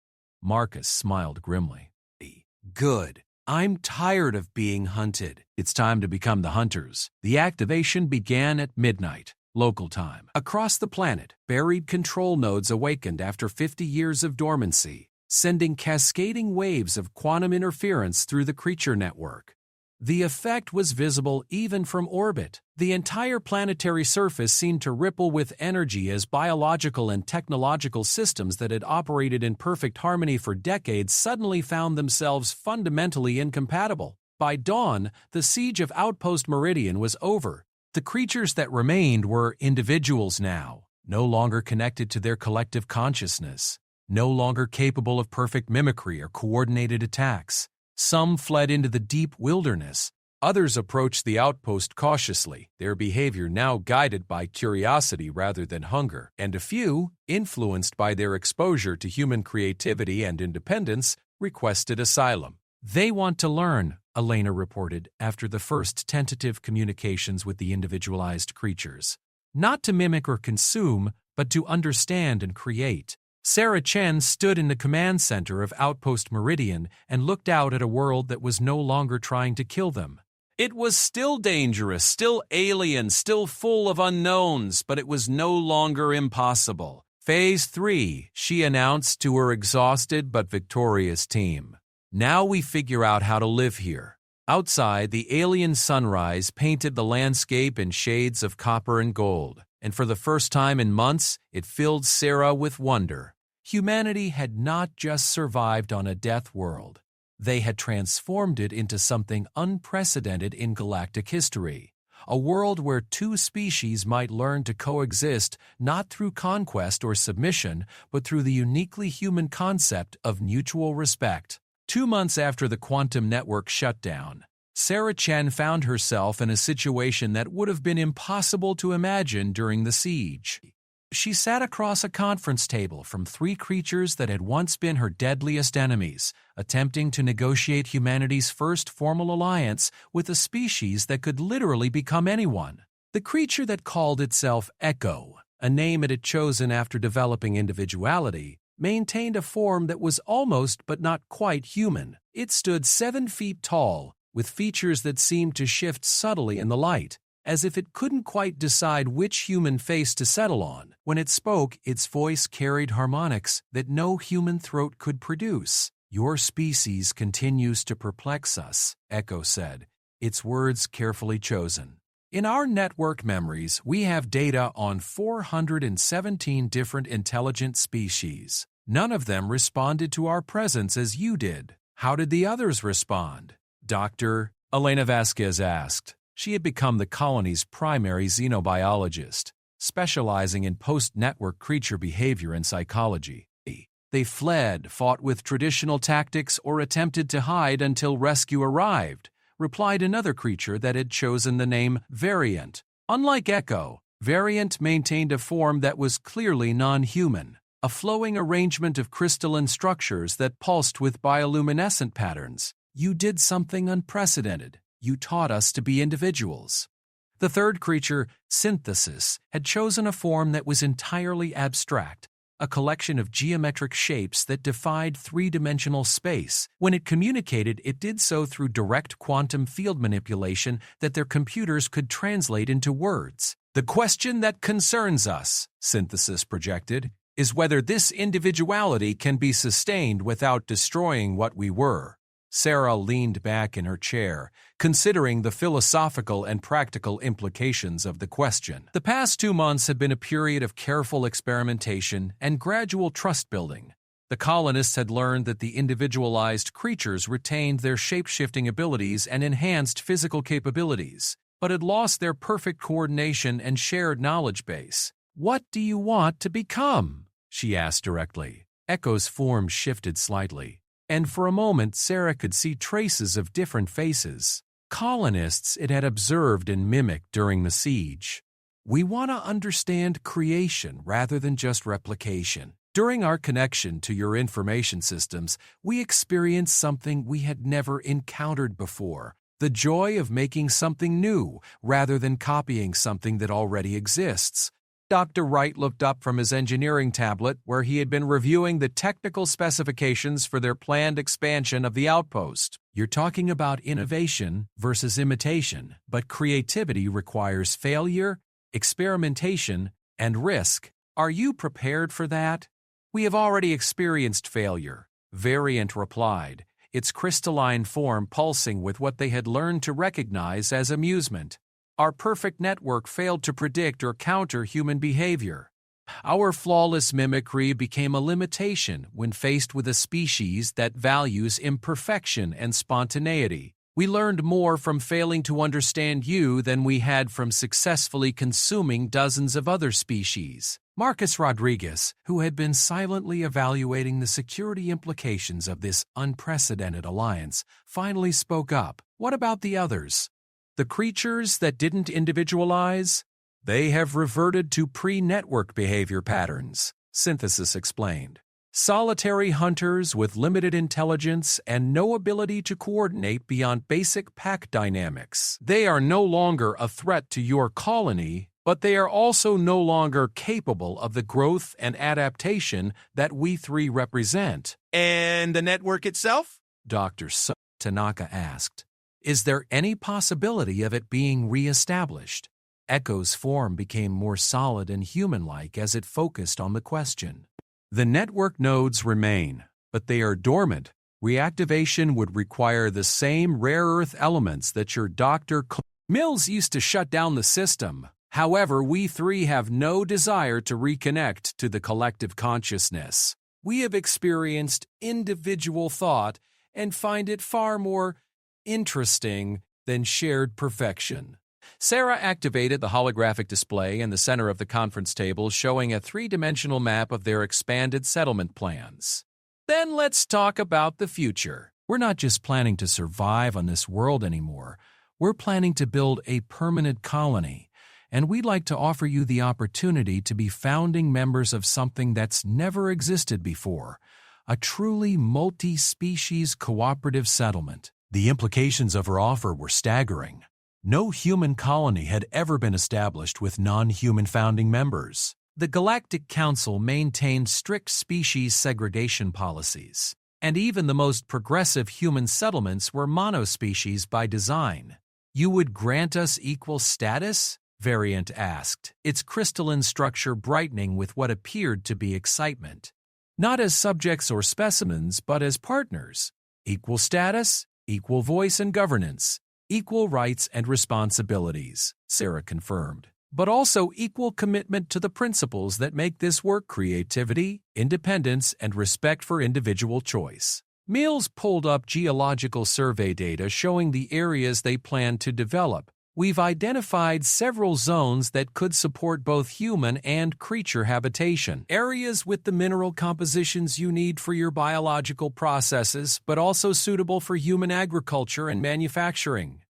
Speaker 1: Marcus smiled grimly. Good. I'm tired of being hunted. It's time to become the hunters. The activation began at midnight, local time. Across the planet, buried control nodes awakened after 50 years of dormancy, sending cascading waves of quantum interference through the creature network. The effect was visible even from orbit. The entire planetary surface seemed to ripple with energy as biological and technological systems that had operated in perfect harmony for decades suddenly found themselves fundamentally incompatible. By dawn, the siege of Outpost Meridian was over. The creatures that remained were individuals now, no longer connected to their collective consciousness, no longer capable of perfect mimicry or coordinated attacks. Some fled into the deep wilderness. Others approached the outpost cautiously, their behavior now guided by curiosity rather than hunger. And a few, influenced by their exposure to human creativity and independence, requested asylum. They want to learn, Elena reported after the first tentative communications with the individualized creatures. Not to mimic or consume, but to understand and create. Sarah Chen stood in the command center of Outpost Meridian and looked out at a world that was no longer trying to kill them. It was still dangerous, still alien, still full of unknowns, but it was no longer impossible. Phase 3, she announced to her exhausted but victorious team. Now we figure out how to live here. Outside, the alien sunrise painted the landscape in shades of copper and gold. And for the first time in months, it filled Sarah with wonder. Humanity had not just survived on a death world. They had transformed it into something unprecedented in galactic history. A world where two species might learn to coexist not through conquest or submission, but through the uniquely human concept of mutual respect. 2 months after the quantum network shut down, Sarah Chen found herself in a situation that would have been impossible to imagine during the siege. She sat across a conference table from 3 creatures that had once been her deadliest enemies, attempting to negotiate humanity's first formal alliance with a species that could literally become anyone. The creature that called itself Echo, a name it had chosen after developing individuality, maintained a form that was almost but not quite human. It stood 7 feet tall, with features that seemed to shift subtly in the light, as if it couldn't quite decide which human face to settle on. When it spoke, its voice carried harmonics that no human throat could produce. Your species continues to perplex us, Echo said, its words carefully chosen. In our network memories, we have data on 417 different intelligent species. None of them responded to our presence as you did. How did the others respond? Dr. Elena Vasquez asked. She had become the colony's primary xenobiologist, specializing in post-network creature behavior and psychology. They fled, fought with traditional tactics, or attempted to hide until rescue arrived, replied another creature that had chosen the name Variant. Unlike Echo, Variant maintained a form that was clearly non-human, a flowing arrangement of crystalline structures that pulsed with bioluminescent patterns. You did something unprecedented. You taught us to be individuals. The third creature, Synthesis, had chosen a form that was entirely abstract, a collection of geometric shapes that defied three-dimensional space. When it communicated, it did so through direct quantum field manipulation that their computers could translate into words. The question that concerns us, Synthesis projected, is whether this individuality can be sustained without destroying what we were. Sarah leaned back in her chair, considering the philosophical and practical implications of the question. The past 2 months had been a period of careful experimentation and gradual trust-building. The colonists had learned that the individualized creatures retained their shape-shifting abilities and enhanced physical capabilities, but had lost their perfect coordination and shared knowledge base. "What do you want to become?" she asked directly. Echo's form shifted slightly, and for a moment Sarah could see traces of different faces. Colonists it had observed and mimicked during the siege. "We want to understand creation rather than just replication. During our connection to your information systems, we experienced something we had never encountered before. The joy of making something new rather than copying something that already exists." Dr. Wright looked up from his engineering tablet where he had been reviewing the technical specifications for their planned expansion of the Outpost. "You're talking about innovation versus imitation, but creativity requires failure, experimentation, and risk. Are you prepared for that?" "We have already experienced failure," Variant replied, its crystalline form pulsing with what they had learned to recognize as amusement. "Our perfect network failed to predict or counter human behavior. Our flawless mimicry became a limitation when faced with a species that values imperfection and spontaneity. We learned more from failing to understand you than we had from successfully consuming dozens of other species." Marcus Rodriguez, who had been silently evaluating the security implications of this unprecedented alliance, finally spoke up. "What about the others? The creatures that didn't individualize? They have reverted to pre-network behavior patterns," Synthesis explained. "Solitary hunters with limited intelligence and no ability to coordinate beyond basic pack dynamics. They are no longer a threat to your colony, but they are also no longer capable of the growth and adaptation that we three represent."
Speaker 2: And the network itself?
Speaker 1: Dr. Tanaka asked. "Is there any possibility of it being re-established?" Echo's form became more solid and human-like as it focused on the question. "The network nodes remain, but they are dormant. Reactivation would require the same rare earth elements that your Dr. Mills used to shut down the system. However, we three have no desire to reconnect to the collective consciousness. We have experienced individual thought and find it far more interesting than shared perfection." Sarah activated the holographic display in the center of the conference table, showing a three-dimensional map of their expanded settlement plans. "Then let's talk about the future. We're not just planning to survive on this world anymore. We're planning to build a permanent colony, and we'd like to offer you the opportunity to be founding members of something that's never existed before, a truly multi-species cooperative settlement." The implications of her offer were staggering. No human colony had ever been established with non-human founding members. The Galactic Council maintained strict species segregation policies, and even the most progressive human settlements were monospecies by design. "You would grant us equal status?" Variant asked, its crystalline structure brightening with what appeared to be excitement. not as subjects or specimens, but as partners. Equal status, equal voice and governance, equal rights and responsibilities, Sarah confirmed. But also equal commitment to the principles that make this work: creativity, independence, and respect for individual choice. Mills pulled up geological survey data showing the areas they plan to develop. We've identified several zones that could support both human and creature habitation. Areas with the mineral compositions you need for your biological processes, but also suitable for human agriculture and manufacturing.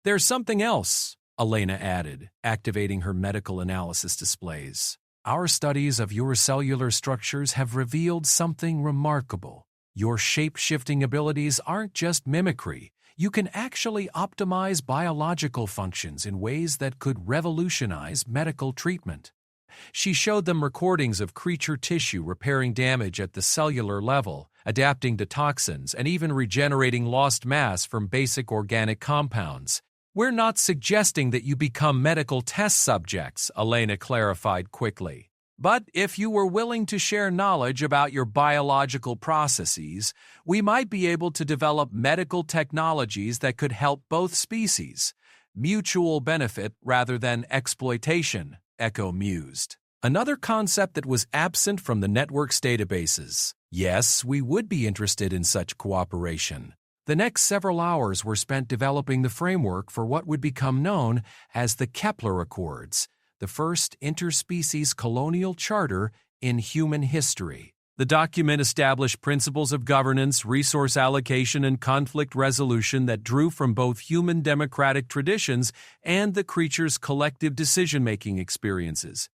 Speaker 1: There's something else, Elena added, activating her medical analysis displays. Our studies of your cellular structures have revealed something remarkable. Your shape-shifting abilities aren't just mimicry. You can actually optimize biological functions in ways that could revolutionize medical treatment. She showed them recordings of creature tissue repairing damage at the cellular level, adapting to toxins, and even regenerating lost mass from basic organic compounds. We're not suggesting that you become medical test subjects, Elena clarified quickly. But if you were willing to share knowledge about your biological processes, we might be able to develop medical technologies that could help both species. Mutual benefit rather than exploitation, Echo mused. Another concept that was absent from the network's databases. Yes, we would be interested in such cooperation. The next several hours were spent developing the framework for what would become known as the Kepler Accords, the first interspecies colonial charter in human history. The document established principles of governance, resource allocation, and conflict resolution that drew from both human democratic traditions and the creature's collective decision-making experiences.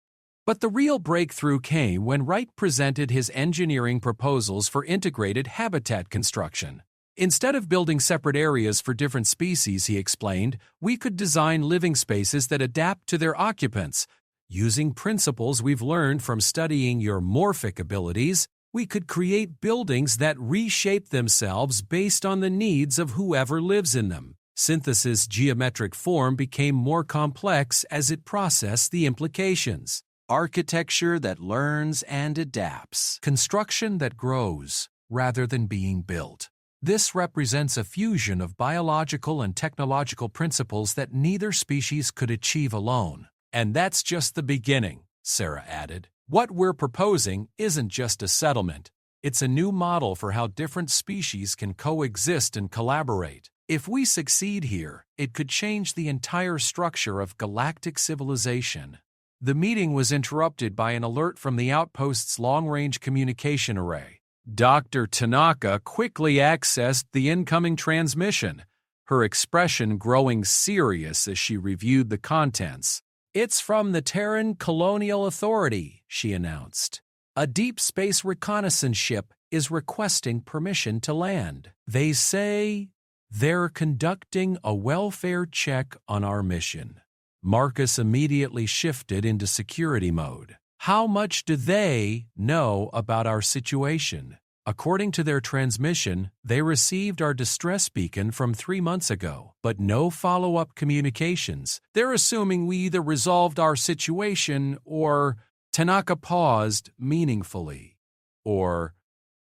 Speaker 1: But the real breakthrough came when Wright presented his engineering proposals for integrated habitat construction. Instead of building separate areas for different species, he explained, we could design living spaces that adapt to their occupants. Using principles we've learned from studying your morphic abilities, we could create buildings that reshape themselves based on the needs of whoever lives in them. Synthesis geometric form became more complex as it processed the implications. Architecture that learns and adapts. Construction that grows rather than being built. This represents a fusion of biological and technological principles that neither species could achieve alone. And that's just the beginning, Sarah added. What we're proposing isn't just a settlement. It's a new model for how different species can coexist and collaborate. If we succeed here, it could change the entire structure of galactic civilization. The meeting was interrupted by an alert from the Outpost's long-range communication array. Dr. Tanaka quickly accessed the incoming transmission, her expression growing serious as she reviewed the contents. It's from the Terran Colonial Authority, she announced. A deep space reconnaissance ship is requesting permission to land. They say they're conducting a welfare check on our mission. Marcus immediately shifted into security mode. How much do they know about our situation? According to their transmission, they received our distress beacon from 3 months ago, but no follow-up communications. They're assuming we either resolved our situation or, Tanaka paused meaningfully, or,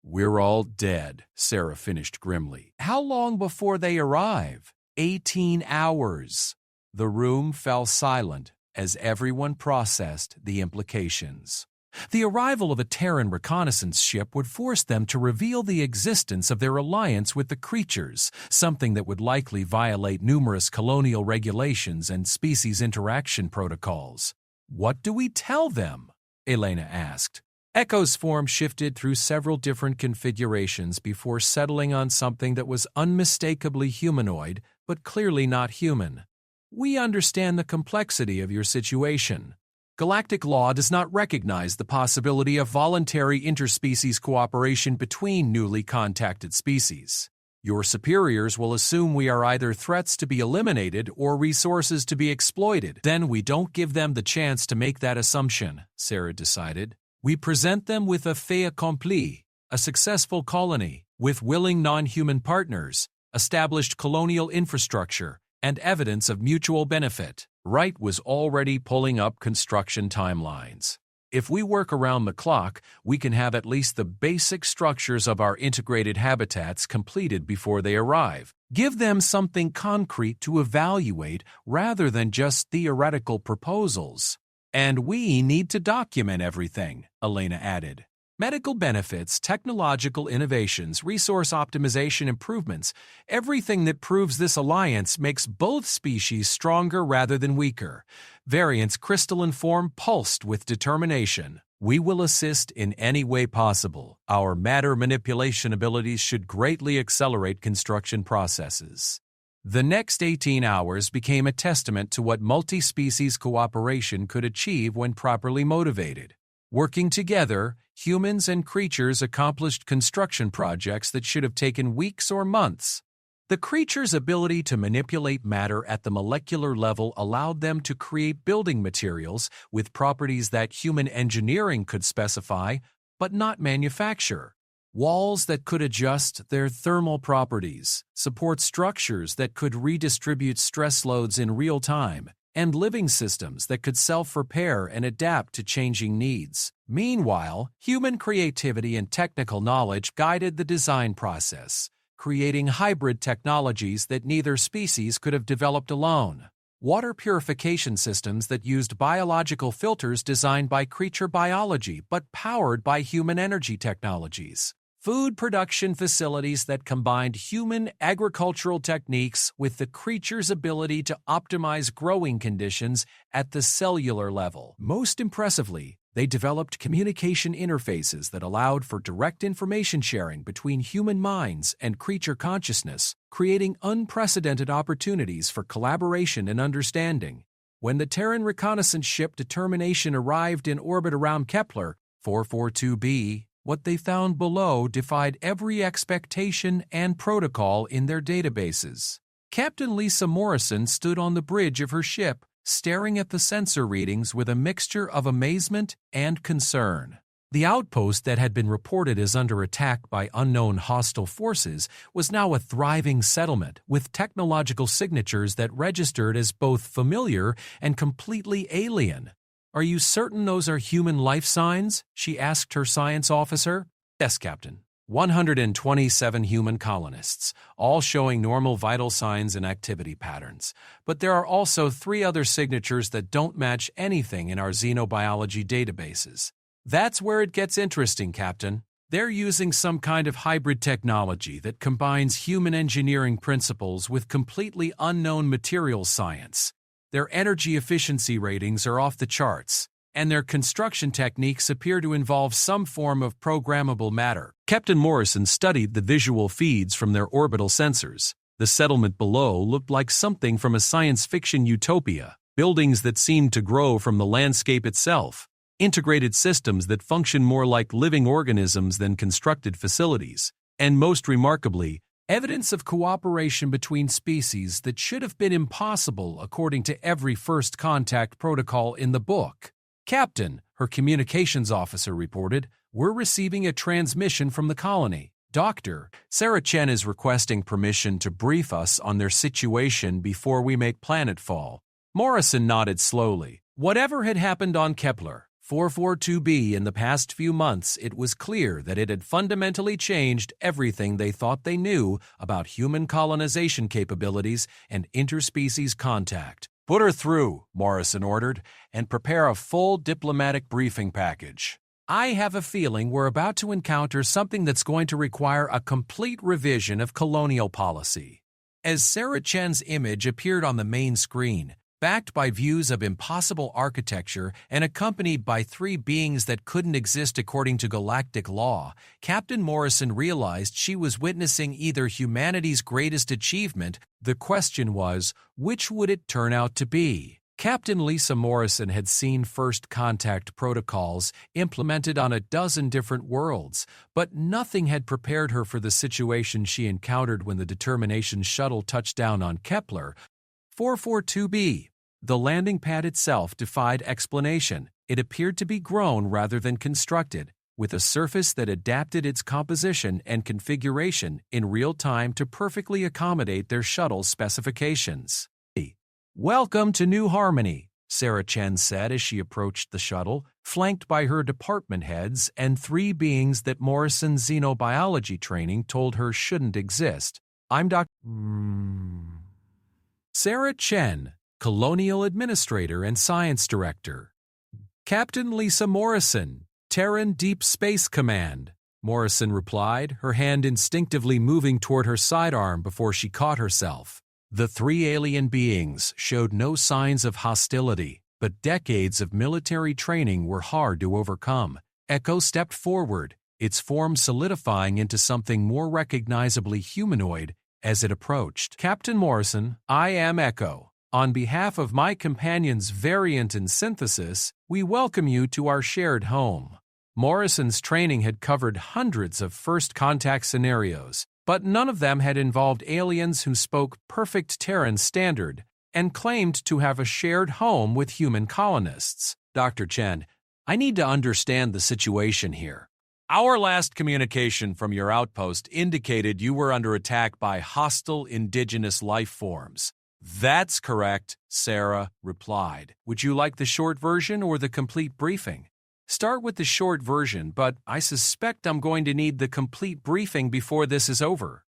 Speaker 1: we're all dead, Sarah finished grimly. How long before they arrive? 18 hours. The room fell silent as everyone processed the implications. The arrival of a Terran reconnaissance ship would force them to reveal the existence of their alliance with the creatures, something that would likely violate numerous colonial regulations and species interaction protocols. What do we tell them? Elena asked. Echo's form shifted through several different configurations before settling on something that was unmistakably humanoid, but clearly not human. We understand the complexity of your situation. Galactic law does not recognize the possibility of voluntary interspecies cooperation between newly contacted species. Your superiors will assume we are either threats to be eliminated or resources to be exploited. Then we don't give them the chance to make that assumption, Sarah decided. We present them with a fait accompli, a successful colony, with willing non-human partners, established colonial infrastructure, and evidence of mutual benefit. Wright was already pulling up construction timelines. If we work around the clock, we can have at least the basic structures of our integrated habitats completed before they arrive. Give them something concrete to evaluate rather than just theoretical proposals. And we need to document everything, Elena added. Medical benefits, technological innovations, resource optimization improvements, everything that proves this alliance makes both species stronger rather than weaker. Variants crystalline form pulsed with determination. We will assist in any way possible. Our matter manipulation abilities should greatly accelerate construction processes. The next 18 hours became a testament to what multi-species cooperation could achieve when properly motivated. Working together, humans and creatures accomplished construction projects that should have taken weeks or months. The creatures' ability to manipulate matter at the molecular level allowed them to create building materials with properties that human engineering could specify, but not manufacture. Walls that could adjust their thermal properties, support structures that could redistribute stress loads in real time, and living systems that could self-repair and adapt to changing needs. Meanwhile, human creativity and technical knowledge guided the design process, creating hybrid technologies that neither species could have developed alone. Water purification systems that used biological filters designed by creature biology but powered by human energy technologies. Food production facilities that combined human agricultural techniques with the creature's ability to optimize growing conditions at the cellular level. Most impressively, they developed communication interfaces that allowed for direct information sharing between human minds and creature consciousness, creating unprecedented opportunities for collaboration and understanding. When the Terran reconnaissance ship Determination arrived in orbit around Kepler 442b, what they found below defied every expectation and protocol in their databases. Captain Lisa Morrison stood on the bridge of her ship, staring at the sensor readings with a mixture of amazement and concern. The outpost that had been reported as under attack by unknown hostile forces was now a thriving settlement with technological signatures that registered as both familiar and completely alien. "Are you certain those are human life signs?" she asked her science officer. "Yes, Captain. 127 human colonists, all showing normal vital signs and activity patterns. But there are also 3 other signatures that don't match anything in our xenobiology databases. That's where it gets interesting, Captain. They're using some kind of hybrid technology that combines human engineering principles with completely unknown materials science. Their energy efficiency ratings are off the charts, and their construction techniques appear to involve some form of programmable matter." Captain Morrison studied the visual feeds from their orbital sensors. The settlement below looked like something from a science fiction utopia, buildings that seemed to grow from the landscape itself, integrated systems that function more like living organisms than constructed facilities, and most remarkably, evidence of cooperation between species that should have been impossible according to every first contact protocol in the book. "Captain," her communications officer reported, "we're receiving a transmission from the colony. Doctor, Sarah Chen is requesting permission to brief us on their situation before we make planetfall." Morrison nodded slowly. Whatever had happened on Kepler 442b in the past few months, it was clear that it had fundamentally changed everything they thought they knew about human colonization capabilities and interspecies contact. "Put her through," Morrison ordered, "and prepare a full diplomatic briefing package. I have a feeling we're about to encounter something that's going to require a complete revision of colonial policy." As Sarah Chen's image appeared on the main screen, backed by views of impossible architecture and accompanied by 3 beings that couldn't exist according to galactic law, Captain Morrison realized she was witnessing either humanity's greatest achievement. The question was, which would it turn out to be? Captain Lisa Morrison had seen first contact protocols implemented on a dozen different worlds, but nothing had prepared her for the situation she encountered when the Determination shuttle touched down on Kepler 442b. The landing pad itself defied explanation. It appeared to be grown rather than constructed, with a surface that adapted its composition and configuration in real time to perfectly accommodate their shuttle's specifications. "Welcome to New Harmony," Sarah Chen said as she approached the shuttle. flanked by her department heads and 3 beings that Morrison's xenobiology training told her shouldn't exist. I'm Dr. Sarah Chen, Colonial Administrator and Science Director. Captain Lisa Morrison, Terran Deep Space Command, Morrison replied, her hand instinctively moving toward her sidearm before she caught herself. The 3 alien beings showed no signs of hostility, but decades of military training were hard to overcome. Echo stepped forward, its form solidifying into something more recognizably humanoid as it approached. Captain Morrison, I am Echo. On behalf of my companion's variant and synthesis, we welcome you to our shared home. Morrison's training had covered hundreds of first contact scenarios, but none of them had involved aliens who spoke perfect Terran standard and claimed to have a shared home with human colonists. Dr. Chen, I need to understand the situation here. Our last communication from your outpost indicated you were under attack by hostile indigenous life forms. That's correct, Sarah replied. Would you like the short version or the complete briefing? Start with the short version, but I suspect I'm going to need the complete briefing before this is over.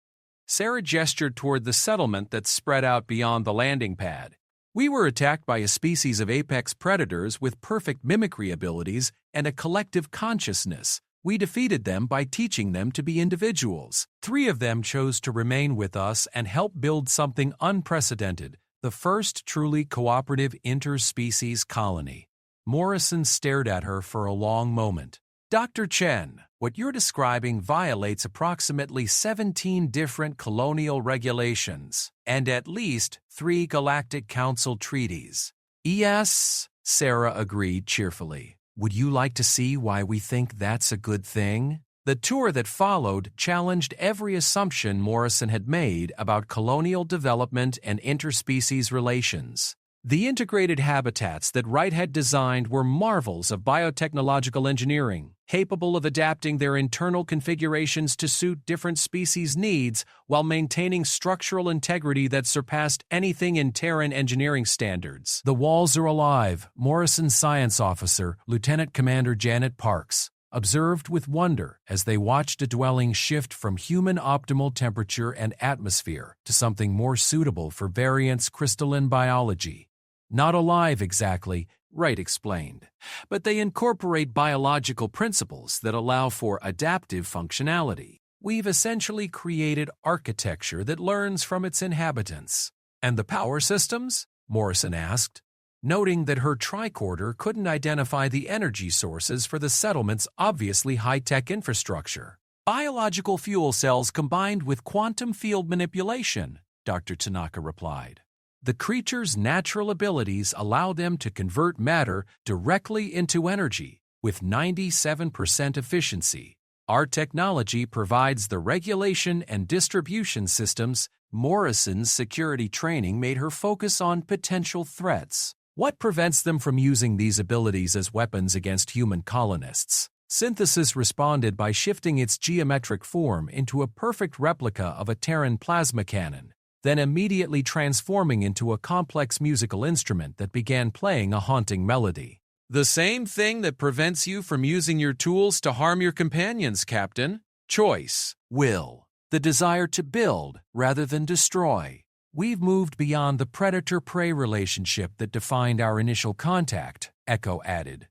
Speaker 1: Sarah gestured toward the settlement that spread out beyond the landing pad. We were attacked by a species of apex predators with perfect mimicry abilities and a collective consciousness. We defeated them by teaching them to be individuals. 3 of them chose to remain with us and help build something unprecedented, the first truly cooperative interspecies colony. Morrison stared at her for a long moment. Dr. Chen, what you're describing violates approximately 17 different colonial regulations and at least 3 Galactic Council treaties. Yes, Sarah agreed cheerfully. Would you like to see why we think that's a good thing? The tour that followed challenged every assumption Morrison had made about colonial development and interspecies relations. The integrated habitats that Wright had designed were marvels of biotechnological engineering, capable of adapting their internal configurations to suit different species' needs while maintaining structural integrity that surpassed anything in Terran engineering standards. The walls are alive, Morrison's science officer, Lieutenant Commander Janet Parks, observed with wonder as they watched a dwelling shift from human optimal temperature and atmosphere to something more suitable for variants' crystalline biology. Not alive exactly, Wright explained, but they incorporate biological principles that allow for adaptive functionality. We've essentially created architecture that learns from its inhabitants. And the power systems? Morrison asked, noting that her tricorder couldn't identify the energy sources for the settlement's obviously high-tech infrastructure. Biological fuel cells combined with quantum field manipulation, Dr. Tanaka replied. The creature's natural abilities allow them to convert matter directly into energy with 97% efficiency. Our technology provides the regulation and distribution systems. Morrison's security training made her focus on potential threats. What prevents them from using these abilities as weapons against human colonists? Synthesis responded by shifting its geometric form into a perfect replica of a Terran plasma cannon, then immediately transforming into a complex musical instrument that began playing a haunting melody. The same thing that prevents you from using your tools to harm your companions, Captain. Choice, will, the desire to build rather than destroy. We've moved beyond the predator-prey relationship that defined our initial contact, Echo added.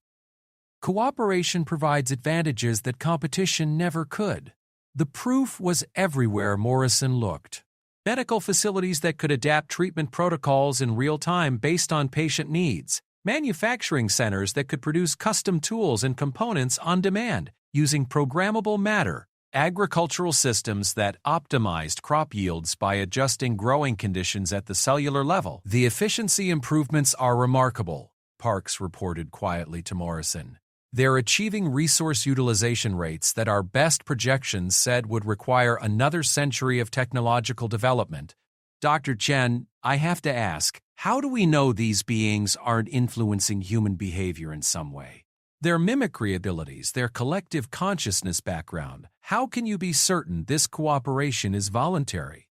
Speaker 1: Cooperation provides advantages that competition never could. The proof was everywhere Morrison looked. Medical facilities that could adapt treatment protocols in real time based on patient needs, manufacturing centers that could produce custom tools and components on demand using programmable matter, agricultural systems that optimized crop yields by adjusting growing conditions at the cellular level. The efficiency improvements are remarkable, Parks reported quietly to Morrison. They're achieving resource utilization rates that our best projections said would require another century of technological development. Dr. Chen, I have to ask, how do we know these beings aren't influencing human behavior in some way? Their mimicry abilities, their collective consciousness background, how can you be certain this cooperation is voluntary?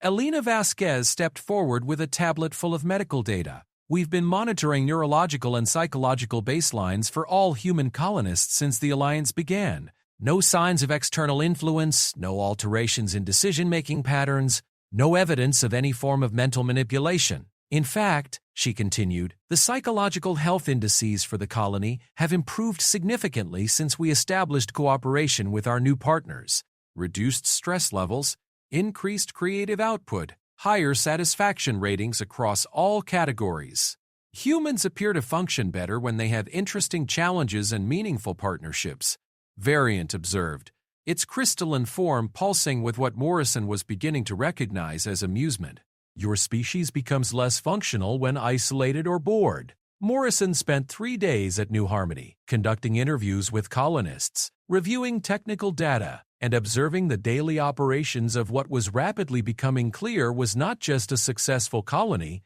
Speaker 1: Elena Vasquez stepped forward with a tablet full of medical data. We've been monitoring neurological and psychological baselines for all human colonists since the Alliance began. No signs of external influence, no alterations in decision-making patterns, no evidence of any form of mental manipulation. In fact, she continued, the psychological health indices for the colony have improved significantly since we established cooperation with our new partners. Reduced stress levels, increased creative output, higher satisfaction ratings across all categories. Humans appear to function better when they have interesting challenges and meaningful partnerships, Variant observed, its crystalline form pulsing with what Morrison was beginning to recognize as amusement. Your species becomes less functional when isolated or bored. Morrison spent 3 days at New Harmony, conducting interviews with colonists, reviewing technical data, and observing the daily operations of what was rapidly becoming clear was not just a successful colony,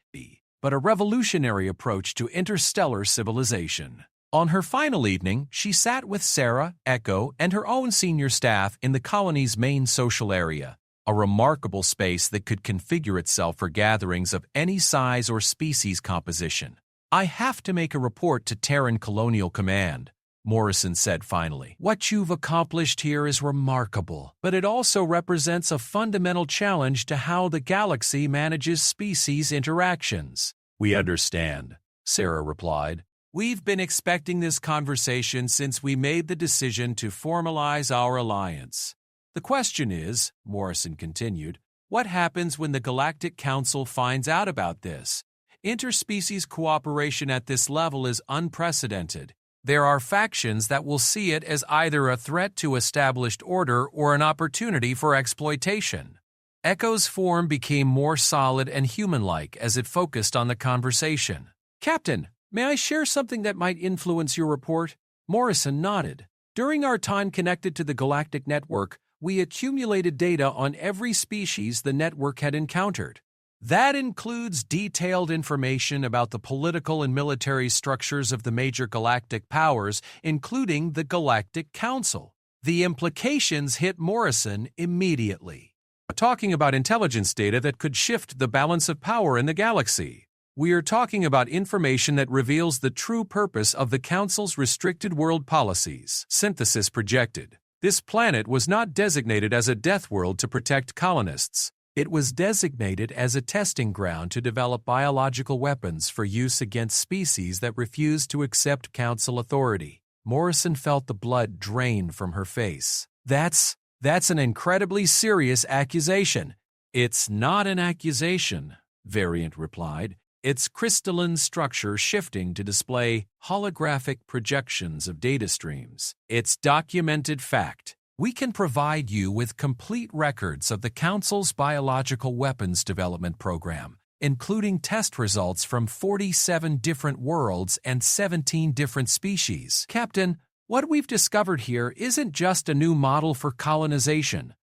Speaker 1: but a revolutionary approach to interstellar civilization. On her final evening, she sat with Sarah, Echo, and her own senior staff in the colony's main social area, a remarkable space that could configure itself for gatherings of any size or species composition. I have to make a report to Terran Colonial Command, Morrison said finally. What you've accomplished here is remarkable, but it also represents a fundamental challenge to how the galaxy manages species interactions. We understand, Sarah replied. We've been expecting this conversation since we made the decision to formalize our alliance. The question is, Morrison continued, what happens when the Galactic Council finds out about this? Interspecies cooperation at this level is unprecedented. There are factions that will see it as either a threat to established order or an opportunity for exploitation. Echo's form became more solid and human-like as it focused on the conversation. Captain, may I share something that might influence your report? Morrison nodded. During our time connected to the Galactic Network, we accumulated data on every species the network had encountered. That includes detailed information about the political and military structures of the major galactic powers, including the Galactic Council. The implications hit Morrison immediately. Talking about intelligence data that could shift the balance of power in the galaxy. We are talking about information that reveals the true purpose of the Council's restricted world policies. Synthesis projected. This planet was not designated as a death world to protect colonists. It was designated as a testing ground to develop biological weapons for use against species that refused to accept Council authority. Morrison felt the blood drain from her face. That's an incredibly serious accusation. It's not an accusation, Variant replied. Its crystalline structure shifting to display holographic projections of data streams. It's documented fact. We can provide you with complete records of the Council's biological weapons development program, including test results from 47 different worlds and 17 different species. Captain, what we've discovered here isn't just a new model for colonization.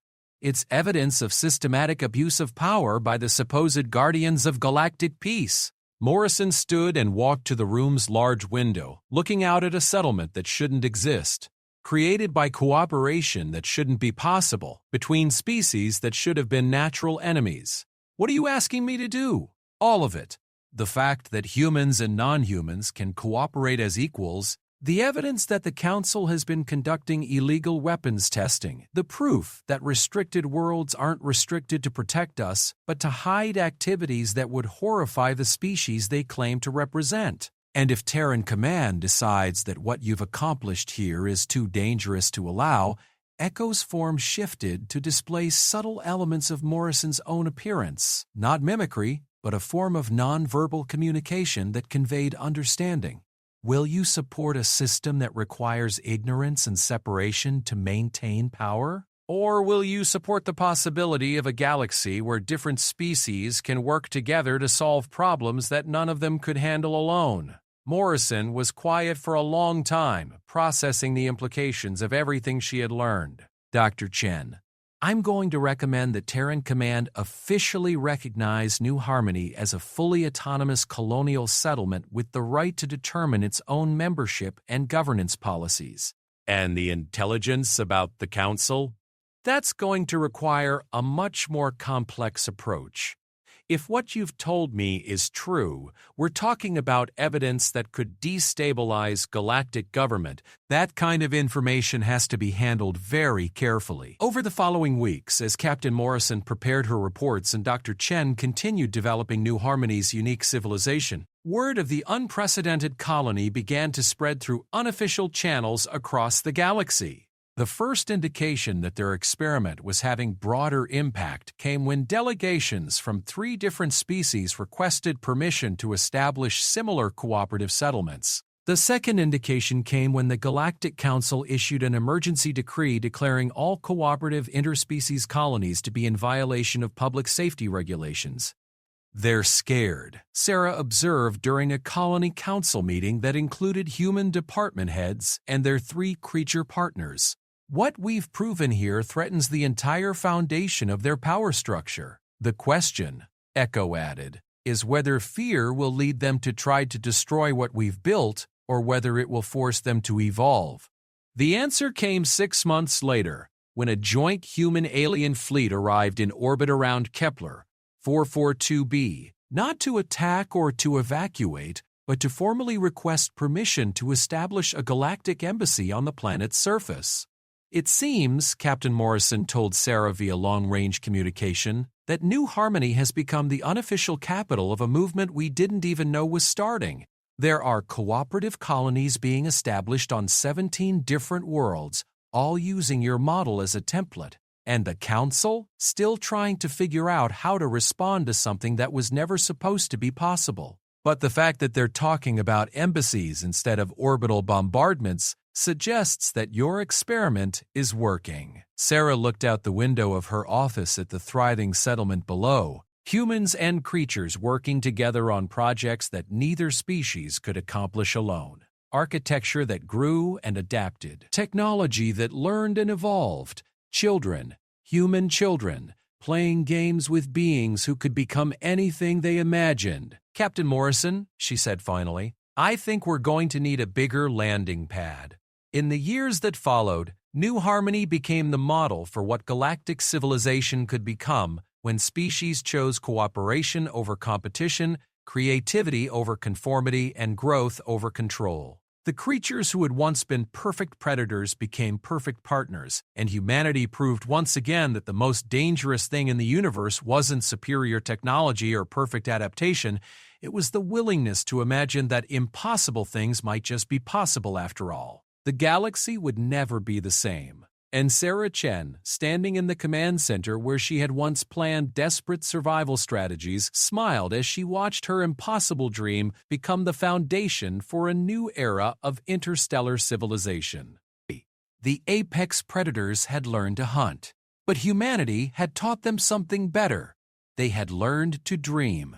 Speaker 1: It's evidence of systematic abuse of power by the supposed guardians of galactic peace. Morrison stood and walked to the room's large window, looking out at a settlement that shouldn't exist. Created by cooperation that shouldn't be possible, between species that should have been natural enemies. What are you asking me to do? All of it. The fact that humans and non-humans can cooperate as equals, the evidence that the Council has been conducting illegal weapons testing, the proof that restricted worlds aren't restricted to protect us, but to hide activities that would horrify the species they claim to represent. And if Terran Command decides that what you've accomplished here is too dangerous to allow, Echo's form shifted to display subtle elements of Morrison's own appearance, not mimicry, but a form of nonverbal communication that conveyed understanding. Will you support a system that requires ignorance and separation to maintain power? Or will you support the possibility of a galaxy where different species can work together to solve problems that none of them could handle alone? Morrison was quiet for a long time, processing the implications of everything she had learned. Dr. Chen, I'm going to recommend that Terran Command officially recognize New Harmony as a fully autonomous colonial settlement with the right to determine its own membership and governance policies. And the intelligence about the Council? That's going to require a much more complex approach. If what you've told me is true, we're talking about evidence that could destabilize galactic government. That kind of information has to be handled very carefully. Over the following weeks, as Captain Morrison prepared her reports and Dr. Chen continued developing New Harmony's unique civilization, word of the unprecedented colony began to spread through unofficial channels across the galaxy. The first indication that their experiment was having broader impact came when delegations from 3 different species requested permission to establish similar cooperative settlements. The second indication came when the Galactic Council issued an emergency decree declaring all cooperative interspecies colonies to be in violation of public safety regulations. "They're scared," Sarah observed during a colony council meeting that included human department heads and their 3 creature partners. "What we've proven here threatens the entire foundation of their power structure. The question," Echo added, "is whether fear will lead them to try to destroy what we've built or whether it will force them to evolve." The answer came 6 months later, when a joint human-alien fleet arrived in orbit around Kepler 442b, not to attack or to evacuate, but to formally request permission to establish a galactic embassy on the planet's surface. "It seems," Captain Morrison told Sarah via long-range communication, "that New Harmony has become the unofficial capital of a movement we didn't even know was starting. There are cooperative colonies being established on 17 different worlds, all using your model as a template. And the Council still trying to figure out how to respond to something that was never supposed to be possible. But the fact that they're talking about embassies instead of orbital bombardments suggests that your experiment is working." Sarah looked out the window of her office at the thriving settlement below, humans and creatures working together on projects that neither species could accomplish alone. Architecture that grew and adapted, technology that learned and evolved, children, human children, playing games with beings who could become anything they imagined. "Captain Morrison," she said finally, "I think we're going to need a bigger landing pad." In the years that followed, New Harmony became the model for what galactic civilization could become when species chose cooperation over competition, creativity over conformity, and growth over control. The creatures who had once been perfect predators became perfect partners, and humanity proved once again that the most dangerous thing in the universe wasn't superior technology or perfect adaptation, it was the willingness to imagine that impossible things might just be possible after all. The galaxy would never be the same. And Sarah Chen, standing in the command center where she had once planned desperate survival strategies, smiled as she watched her impossible dream become the foundation for a new era of interstellar civilization. The apex predators had learned to hunt, but humanity had taught them something better. They had learned to dream.